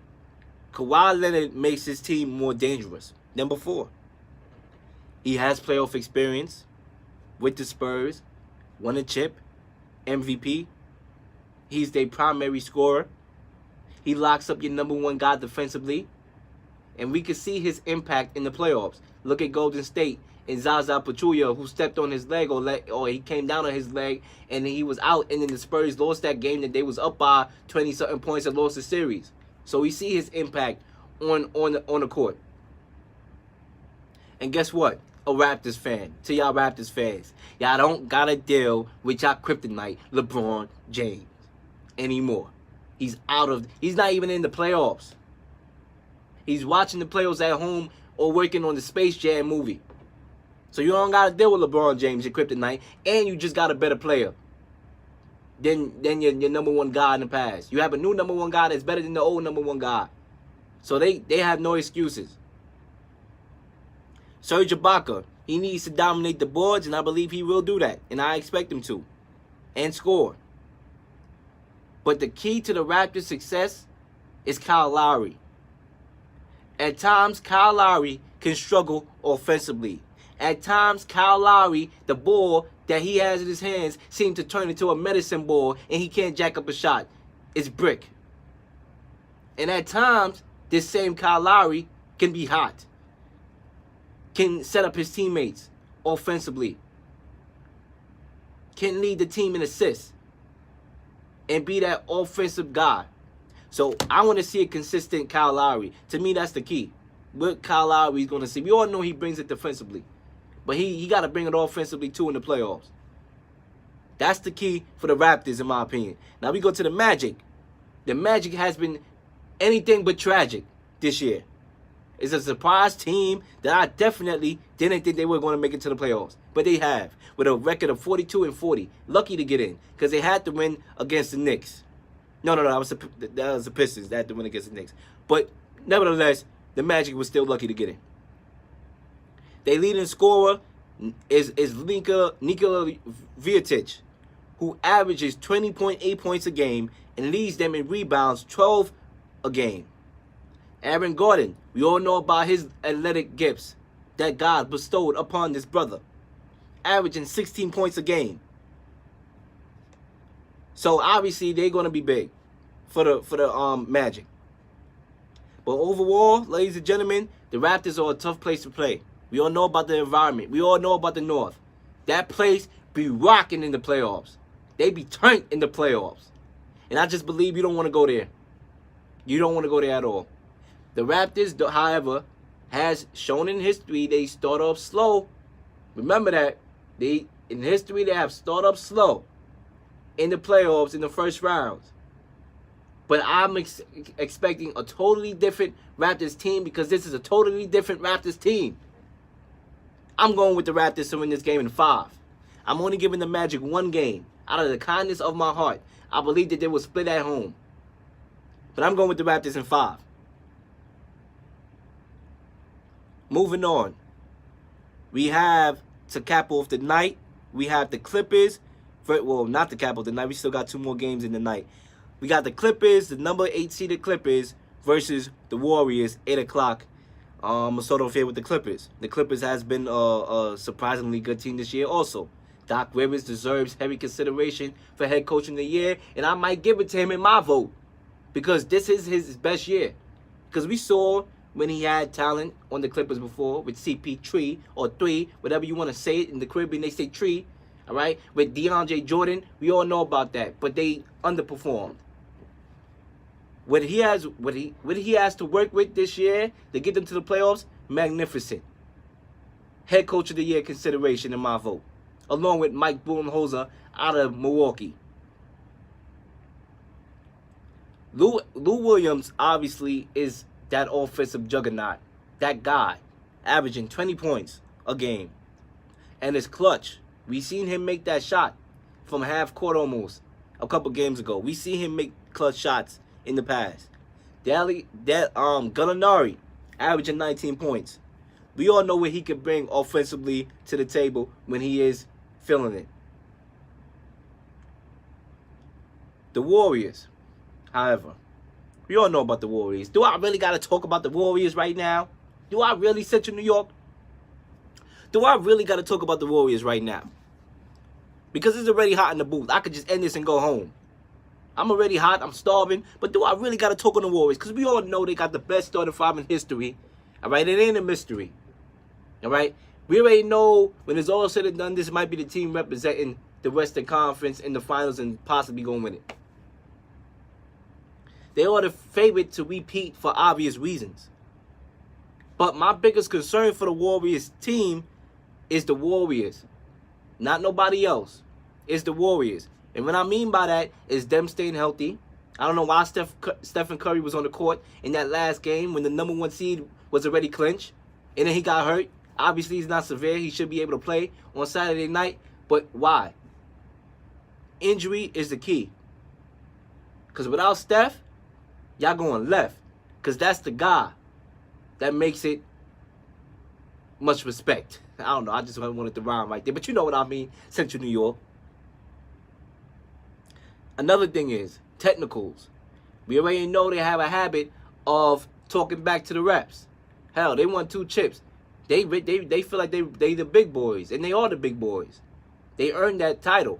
Kawhi Leonard makes his team more dangerous than before. He has playoff experience with the Spurs, won a chip, MVP. He's their primary scorer. He locks up your number one guy defensively. And we can see his impact in the playoffs. Look at Golden State and Zaza Pachulia, who stepped on his leg or he came down on his leg and he was out. And then the Spurs lost that game that they was up by 20-something points and lost the series. So we see his impact on the court. And guess what? A Raptors fan. To y'all Raptors fans, y'all don't gotta deal with y'all kryptonite LeBron James anymore. He's not even in the playoffs. He's watching the playoffs at home or working on the Space Jam movie. So you don't gotta deal with LeBron James, your kryptonite, and you just got a better player than your number one guy in the past. You have a new number one guy that's better than the old number one guy. So they have no excuses. Serge Ibaka, he needs to dominate the boards, and I believe he will do that. And I expect him to. And score. But the key to the Raptors' success is Kyle Lowry. At times, Kyle Lowry can struggle offensively. At times, Kyle Lowry, the ball that he has in his hands, seems to turn into a medicine ball, and he can't jack up a shot. It's brick. And at times, this same Kyle Lowry can be hot. Can set up his teammates offensively. Can lead the team in assists. And be that offensive guy. So I want to see a consistent Kyle Lowry. To me, that's the key. What Kyle Lowry is going to see. We all know he brings it defensively. But he got to bring it offensively too in the playoffs. That's the key for the Raptors, in my opinion. Now we go to the Magic. The Magic has been anything but tragic this year. It's a surprise team that I definitely didn't think they were going to make it to the playoffs. But they have, with a record of 42-40. Lucky to get in, because they had to win against the Knicks. No, that was the Pistons. They had to win against the Knicks. But nevertheless, the Magic was still lucky to get in. Their leading scorer is Nikola Vucevic, who averages 20.8 points a game and leads them in rebounds 12 a game. Aaron Gordon, we all know about his athletic gifts that God bestowed upon this brother, averaging 16 points a game. So obviously they're going to be big for the Magic. But overall, ladies and gentlemen, the Raptors are a tough place to play. We all know about the environment. We all know about the North. That place be rocking in the playoffs. They be turned in the playoffs. And I just believe you don't want to go there. You don't want to go there at all. The Raptors, however, has shown in history they start off slow. Remember that. In history, they have started off slow in the playoffs in the first rounds. But I'm expecting a totally different Raptors team because this is a totally different Raptors team. I'm going with the Raptors to win this game in 5. I'm only giving the Magic 1 game. Out of the kindness of my heart, I believe that they will split at home. But I'm going with the Raptors in 5. Moving on. We have, to cap off the night, we have the Clippers. Well, not the cap off the night. We still got 2 more games in the night. We got the Clippers, the number 8 seeded Clippers, versus the Warriors, 8 o'clock. I'm sort of here with the Clippers. The Clippers has been a surprisingly good team this year also. Doc Rivers deserves heavy consideration for head coach of the year, and I might give it to him in my vote because this is his best year. Because we saw when he had talent on the Clippers before with CP3 or 3, whatever you want to say it. In the Caribbean, they say tree, all right? With DeAndre Jordan, we all know about that, but they underperformed. What he has to work with this year to get them to the playoffs, magnificent. head coach of the year consideration in my vote, along with Mike Budenholzer out of Milwaukee. Lou Williams obviously is that offensive juggernaut, that guy, averaging 20 points a game, and is clutch. We seen him make that shot from half court almost a couple games ago. We see him make clutch shots in the past. Gallinari averaging 19 points. We all know what he can bring offensively to the table when he is feeling it. The Warriors, however, we all know about the Warriors. Do I really got to talk about the Warriors right now? Do I really, Central New York? Do I really got to talk about the Warriors right now? Because it's already hot in the booth. I could just end this and go home. I'm already hot. I'm starving. But do I really got to talk on the Warriors? Because we all know they got the best starting five in history. All right? It ain't a mystery. All right? We already know when it's all said and done, this might be the team representing the Western Conference in the finals and possibly going to win it. They are the favorite to repeat for obvious reasons. But my biggest concern for the Warriors team is the Warriors. Not nobody else. It's the Warriors. And what I mean by that is them staying healthy. I don't know why Stephen Curry was on the court in that last game when the number one seed was already clinched. And then he got hurt. Obviously, he's not severe. He should be able to play on Saturday night. But why? Injury is the key. Because without Steph, y'all going left. Because that's the guy that makes it much respect. I don't know. I just wanted to rhyme right there. But you know what I mean. Central New York. Another thing is technicals. We already know they have a habit of talking back to the refs. Hell, they won 2 chips. They feel like they the big boys. And they are the big boys. They earned that title.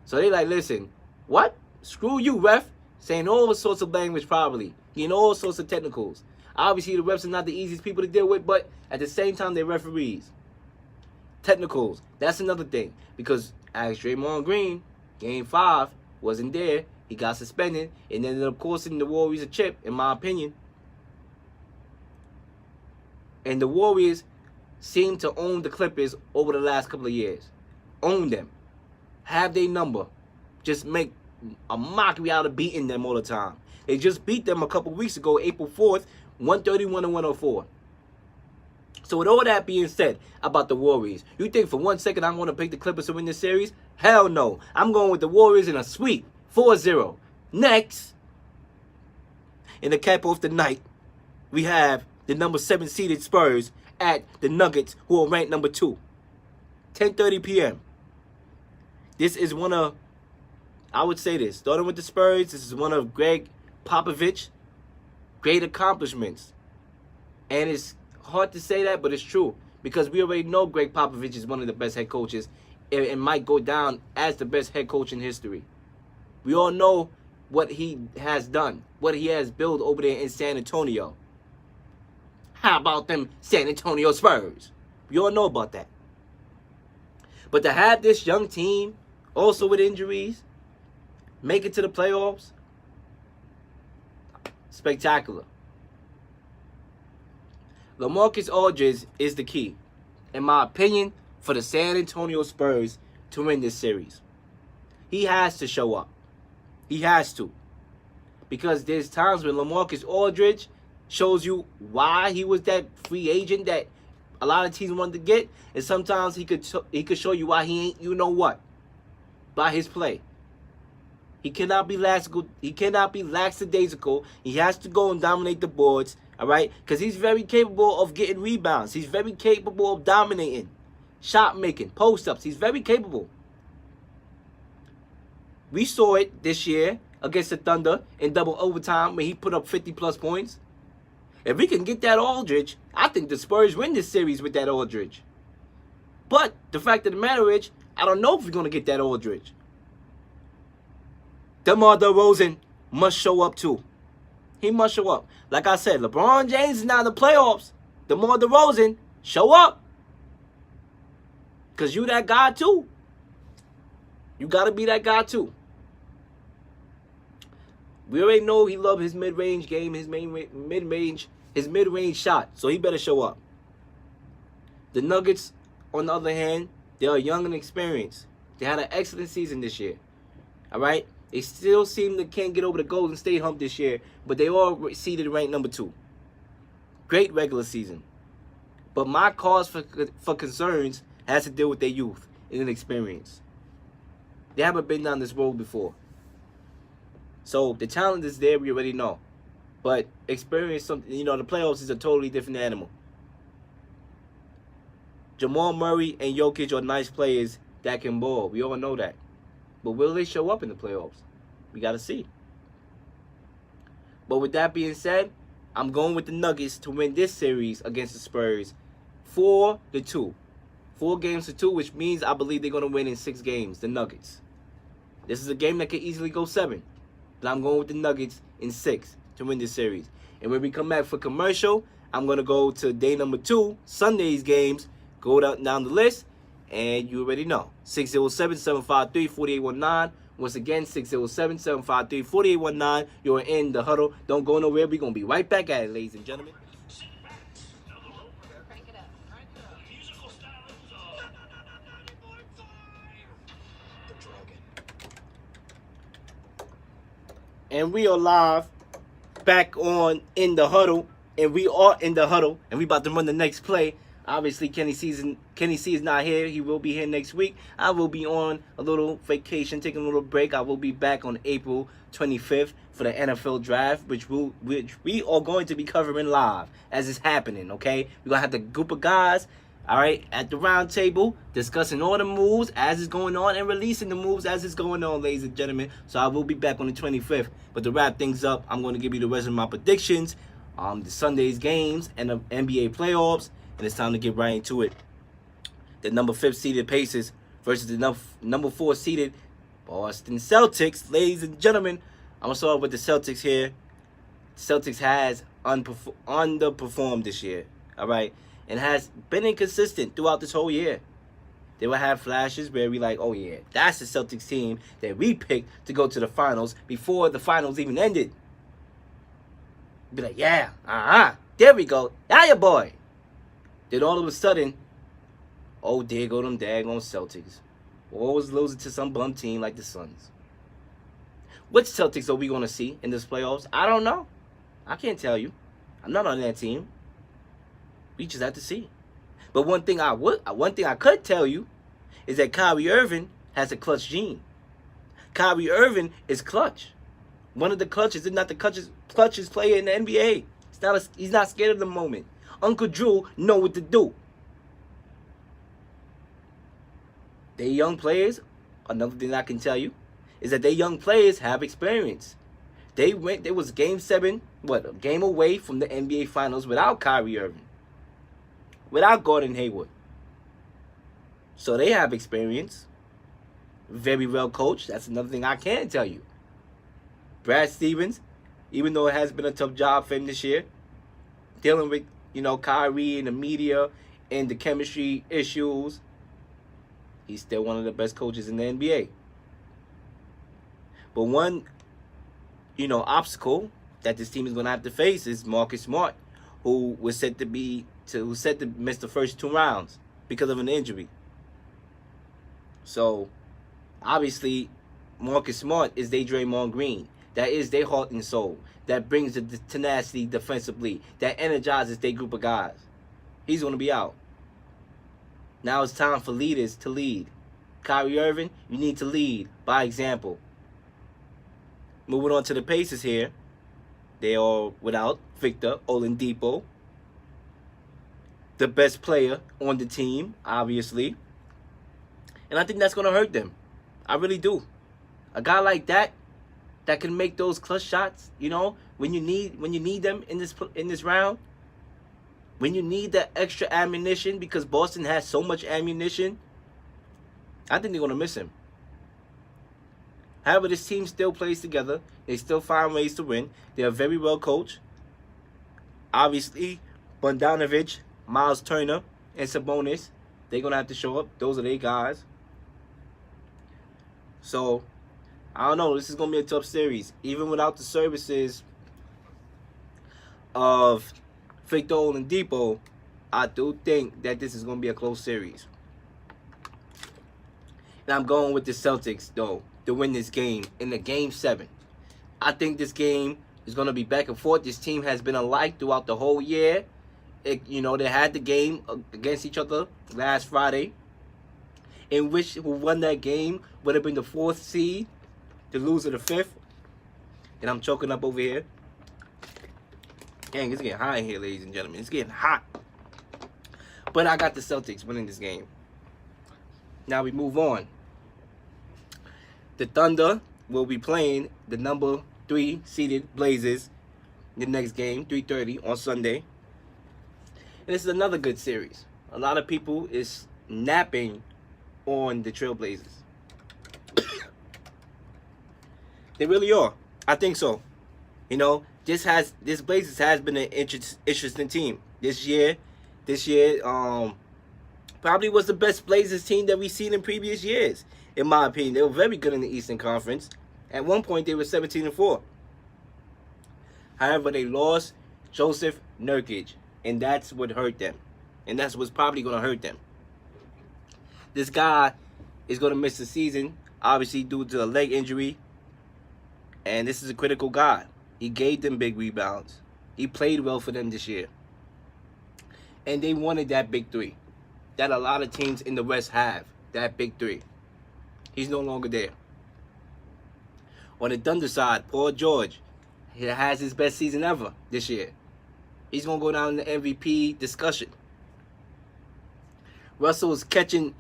So they like, listen, what? Screw you, ref. Saying all sorts of language probably. Getting all sorts of technicals. Obviously, the refs are not the easiest people to deal with, but at the same time, they're referees. Technicals. That's another thing. Because as Draymond Green, Game 5, wasn't there. He got suspended and ended up costing the Warriors a chip, in my opinion. And the Warriors seem to own the Clippers over the last couple of years. Own them. Have their number. Just make a mockery out of beating them all the time. They just beat them a couple weeks ago, April 4th, 131-104. So with all that being said about the Warriors, you think for 1 second I'm going to pick the Clippers to win this series? Hell no. I'm going with the Warriors in a sweep. 4-0. Next, in the cap off the night, we have the number 7 seeded Spurs at the Nuggets, who are ranked number 2. 10:30 p.m. This is one of, I would say this, starting with the Spurs, this is one of Greg Popovich's great accomplishments. And it's hard to say that, but it's true. Because we already know Greg Popovich is one of the best head coaches and might go down as the best head coach in history. We all know what he has done, what he has built over there in San Antonio. How about them San Antonio Spurs? We all know about that. But to have this young team, also with injuries, make it to the playoffs, spectacular. LaMarcus Aldridge is the key, in my opinion, for the San Antonio Spurs to win this series. He has to show up. He has to. Because there's times when LaMarcus Aldridge shows you why he was that free agent that a lot of teams wanted to get, and sometimes he could show you why he ain't you know what by his play. He cannot be lackadaisical. He has to go and dominate the boards, all right? Because he's very capable of getting rebounds. He's very capable of dominating, shot making, post-ups. He's very capable. We saw it this year against the Thunder in double overtime when he put up 50-plus points. If we can get that Aldridge, I think the Spurs win this series with that Aldridge. But the fact of the matter is, I don't know if we're going to get that Aldridge. DeMar DeRozan must show up too. He must show up. Like I said, LeBron James is now in the playoffs. DeMar DeRozan, show up. Because you that guy too. You got to be that guy too. We already know he loves his mid-range game, his mid-range shot. So he better show up. The Nuggets, on the other hand, they are young and experienced. They had an excellent season this year. All right? They still seem to can't get over the Golden State hump this year, but they all seeded ranked number 2. Great regular season. But my cause for concerns has to deal with their youth and inexperience. They haven't been down this road before. So the talent is there, we already know. But experience, something, the playoffs is a totally different animal. Jamal Murray and Jokic are nice players that can ball. We all know that. But will they show up in the playoffs? We got to see. But with that being said, I'm going with the Nuggets to win this series against the Spurs 4-2. 4 games to 2, which means I believe they're going to win in 6 games, the Nuggets. This is a game that could easily go 7. But I'm going with the Nuggets in 6 to win this series. And when we come back for commercial, I'm going to go to day number 2, Sunday's games, go down the list, and you already know. 607-753-4819. Once again, 607-753-4819. You're in the huddle. Don't go nowhere. We're going to be right back at it, ladies and gentlemen. Crank it up. Crank it up. Musical stylings And we are live back on In the Huddle. And we are in the huddle. And we about to run the next play. Obviously, Kenny C is not here. He will be here next week. I will be on a little vacation, taking a little break. I will be back on April 25th for the NFL draft, which we are going to be covering live as it's happening, okay? We're going to have the group of guys, all right, at the round table, discussing all the moves as it's going on and releasing the moves as it's going on, ladies and gentlemen. So I will be back on the 25th. But to wrap things up, I'm going to give you the rest of my predictions, the Sunday's games, and the NBA playoffs. And it's time to get right into it. The number 5 seeded Pacers versus the number 4 seeded Boston Celtics. Ladies and gentlemen, I'm going to start with the Celtics here. Celtics has underperformed this year, all right? And has been inconsistent throughout this whole year. They will have flashes where we like, oh yeah, that's the Celtics team that we picked to go to the finals before the finals even ended. Be like, yeah, there we go. Now your boy. Then all of a sudden, oh, there go them daggone Celtics. We're always losing to some bum team like the Suns. Which Celtics are we going to see in this playoffs? I don't know. I can't tell you. I'm not on that team. We just have to see. But one thing I could tell you is that Kyrie Irving has a clutch gene. Kyrie Irving is clutch. One of the clutches, if not the clutchest player in the NBA. He's not scared of the moment. Uncle Drew know what to do. They young players, another thing I can tell you, is that they young players have experience. They was game 7, a game away from the NBA Finals without Kyrie Irving. Without Gordon Hayward. So they have experience. Very well coached. That's another thing I can tell you. Brad Stevens, even though it has been a tough job for him this year, dealing with Kyrie and the media and the chemistry issues, he's still one of the best coaches in the NBA. But one, obstacle that this team is going to have to face is Marcus Smart, who was set to miss the first 2 rounds because of an injury. So, obviously, Marcus Smart is their Draymond Green. That is their heart and soul. That brings the tenacity defensively. That energizes their group of guys. He's going to be out. Now it's time for leaders to lead. Kyrie Irving, you need to lead by example. Moving on to the Pacers here. They are without Victor Oladipo, the best player on the team, obviously. And I think that's going to hurt them. I really do. A guy like that can make those clutch shots, when you need them in this round. When you need that extra ammunition because Boston has so much ammunition, I think they're going to miss him. However, this team still plays together. They still find ways to win. They are very well coached. Obviously, Bogdanovic, Miles Turner, and Sabonis, they're going to have to show up. Those are their guys. So, I don't know. This is going to be a tough series. Even without the services of Victor Oladipo, I do think that this is going to be a close series. And I'm going with the Celtics, though, to win this game in the Game 7. I think this game is going to be back and forth. This team has been alike throughout the whole year. They had the game against each other last Friday, in which who won that game would have been the 4th seed, the loser the 5th. And I'm choking up over here. Dang, it's getting hot in here, ladies and gentlemen. It's getting hot. But I got the Celtics winning this game. Now we move on. The Thunder will be playing the number 3 seeded Blazers in the next game, 3:30 on Sunday. And this is another good series. A lot of people is napping on the Trailblazers. They really are. I think so. This Blazers has been an interesting team this year. Probably was the best Blazers team that we've seen in previous years, in my opinion. They were very good in the Eastern Conference. At one point, they were 17-4. However, they lost Joseph Nurkic, and that's what hurt them. And that's what's probably going to hurt them. This guy is going to miss the season, obviously due to a leg injury. And this is a critical guy. He gave them big rebounds. He played well for them this year. And they wanted that big 3 that a lot of teams in the West have, that big 3. He's no longer there. On the Thunder side, Paul George, he has his best season ever this year. He's going to go down in the MVP discussion. Russell is catching,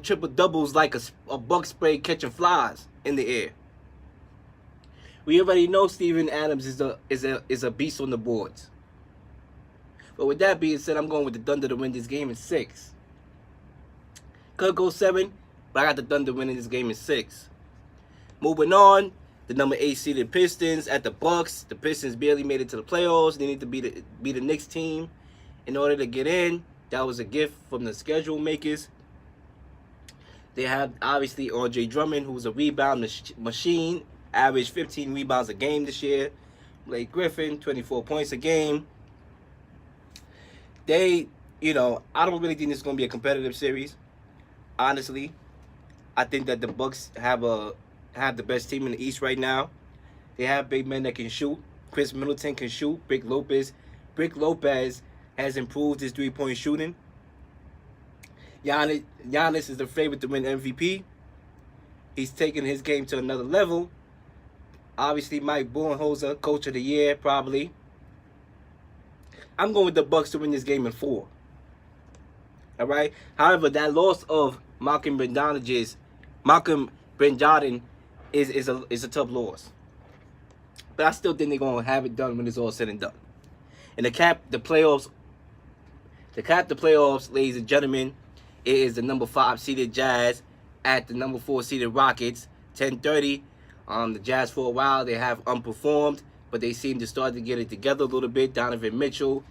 triple doubles like a bug spray catching flies in the air. We already know Steven Adams is a beast on the boards. But with that being said, I'm going with the Thunder to win this game in 6. Could go 7, but I got the Thunder winning this game in 6. Moving on, the number 8 seeded Pistons at the Bucks. The Pistons barely made it to the playoffs. They need to be the Knicks team in order to get in. That was a gift from the schedule makers. They have obviously R.J. Drummond, who's a rebound machine, averaged 15 rebounds a game this year. Blake Griffin, 24 points a game. I don't really think this is going to be a competitive series. Honestly, I think that the Bucks have the best team in the East right now. They have big men that can shoot. Chris Middleton can shoot. Brick Lopez has improved his 3-point shooting. Giannis is the favorite to win MVP. He's taking his game to another level. Obviously, Mike Budenholzer, Coach of the Year, probably. I'm going with the Bucks to win this game in 4. All right. However, that loss of Malcolm Brogdon is a tough loss. But I still think they're going to have it done when it's all said and done. And to cap the playoffs, ladies and gentlemen, it is the number 5 seeded Jazz at the number 4 seeded Rockets. 10:30. The Jazz for a while they have underperformed, but they seem to start to get it together a little bit. Donovan Mitchell,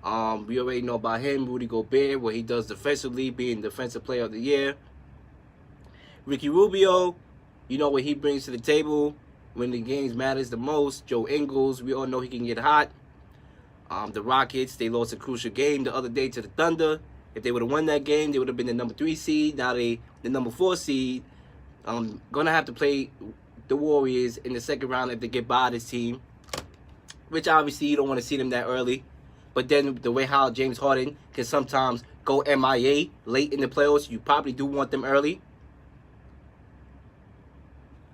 we already know about him. Rudy Gobert, what he does defensively, being Defensive Player of the Year. Ricky Rubio, what he brings to the table when the games matters the most. Joe Ingles, we all know he can get hot. The Rockets, they lost a crucial game the other day to the Thunder. If they would have won that game, they would have been the number 3 seed. Now they the number 4 seed. Gonna have to play the Warriors in the second round if they get by this team, which obviously you don't want to see them that early. But then the way how James Harden can sometimes go MIA late in the playoffs, you probably do want them early.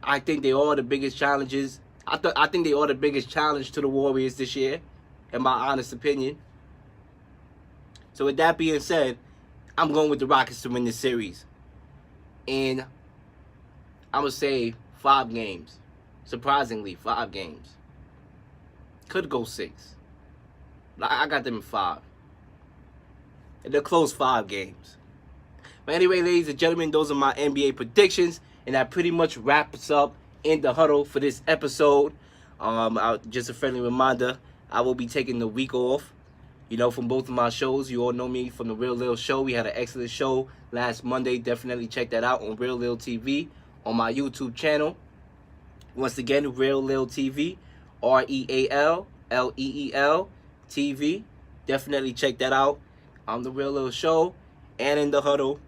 I think they are the biggest challenges. I think they are the biggest challenge to the Warriors this year, in my honest opinion. So with that being said, I'm going with the Rockets to win this series. And I'm going to say 5 games. Surprisingly, 5 games. Could go 6. I got them in 5. And they're close 5 games. But anyway, ladies and gentlemen, those are my NBA predictions. And that pretty much wraps up in the huddle for this episode. Just a friendly reminder, I will be taking the week off, from both of my shows. You all know me from the Real Leel Show. We had an excellent show last Monday. Definitely check that out on Real Leel TV on my YouTube channel. Once again, Real Leel TV, RealLeel TV. Definitely check that out. the Real Little Show and in the Huddle.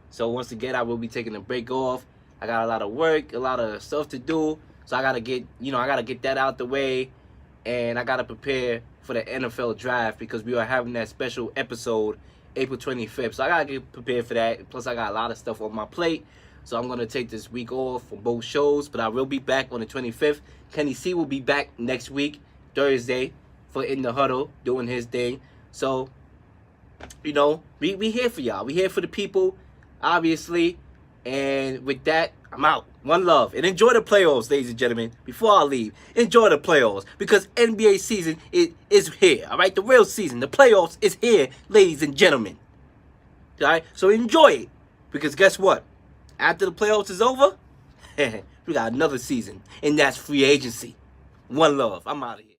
So once again, I will be taking a break off. I got a lot of work, a lot of stuff to do. So I gotta get that out the way, and I gotta prepare for the NFL draft because we are having that special episode April 25th. So I gotta get prepared for that. Plus I got a lot of stuff on my plate. So I'm gonna take this week off from both shows, but I will be back on the 25th. Kenny C will be back next week, Thursday, for In the Huddle, doing his thing. So, we here for y'all. We here for the people, obviously. And with that, I'm out. One love. And enjoy the playoffs, ladies and gentlemen. Before I leave, enjoy the playoffs. Because NBA season is here. All right? The real season. The playoffs is here, ladies and gentlemen. All right? So enjoy it. Because guess what? After the playoffs is over, we got another season. And that's free agency. One love. I'm out of here.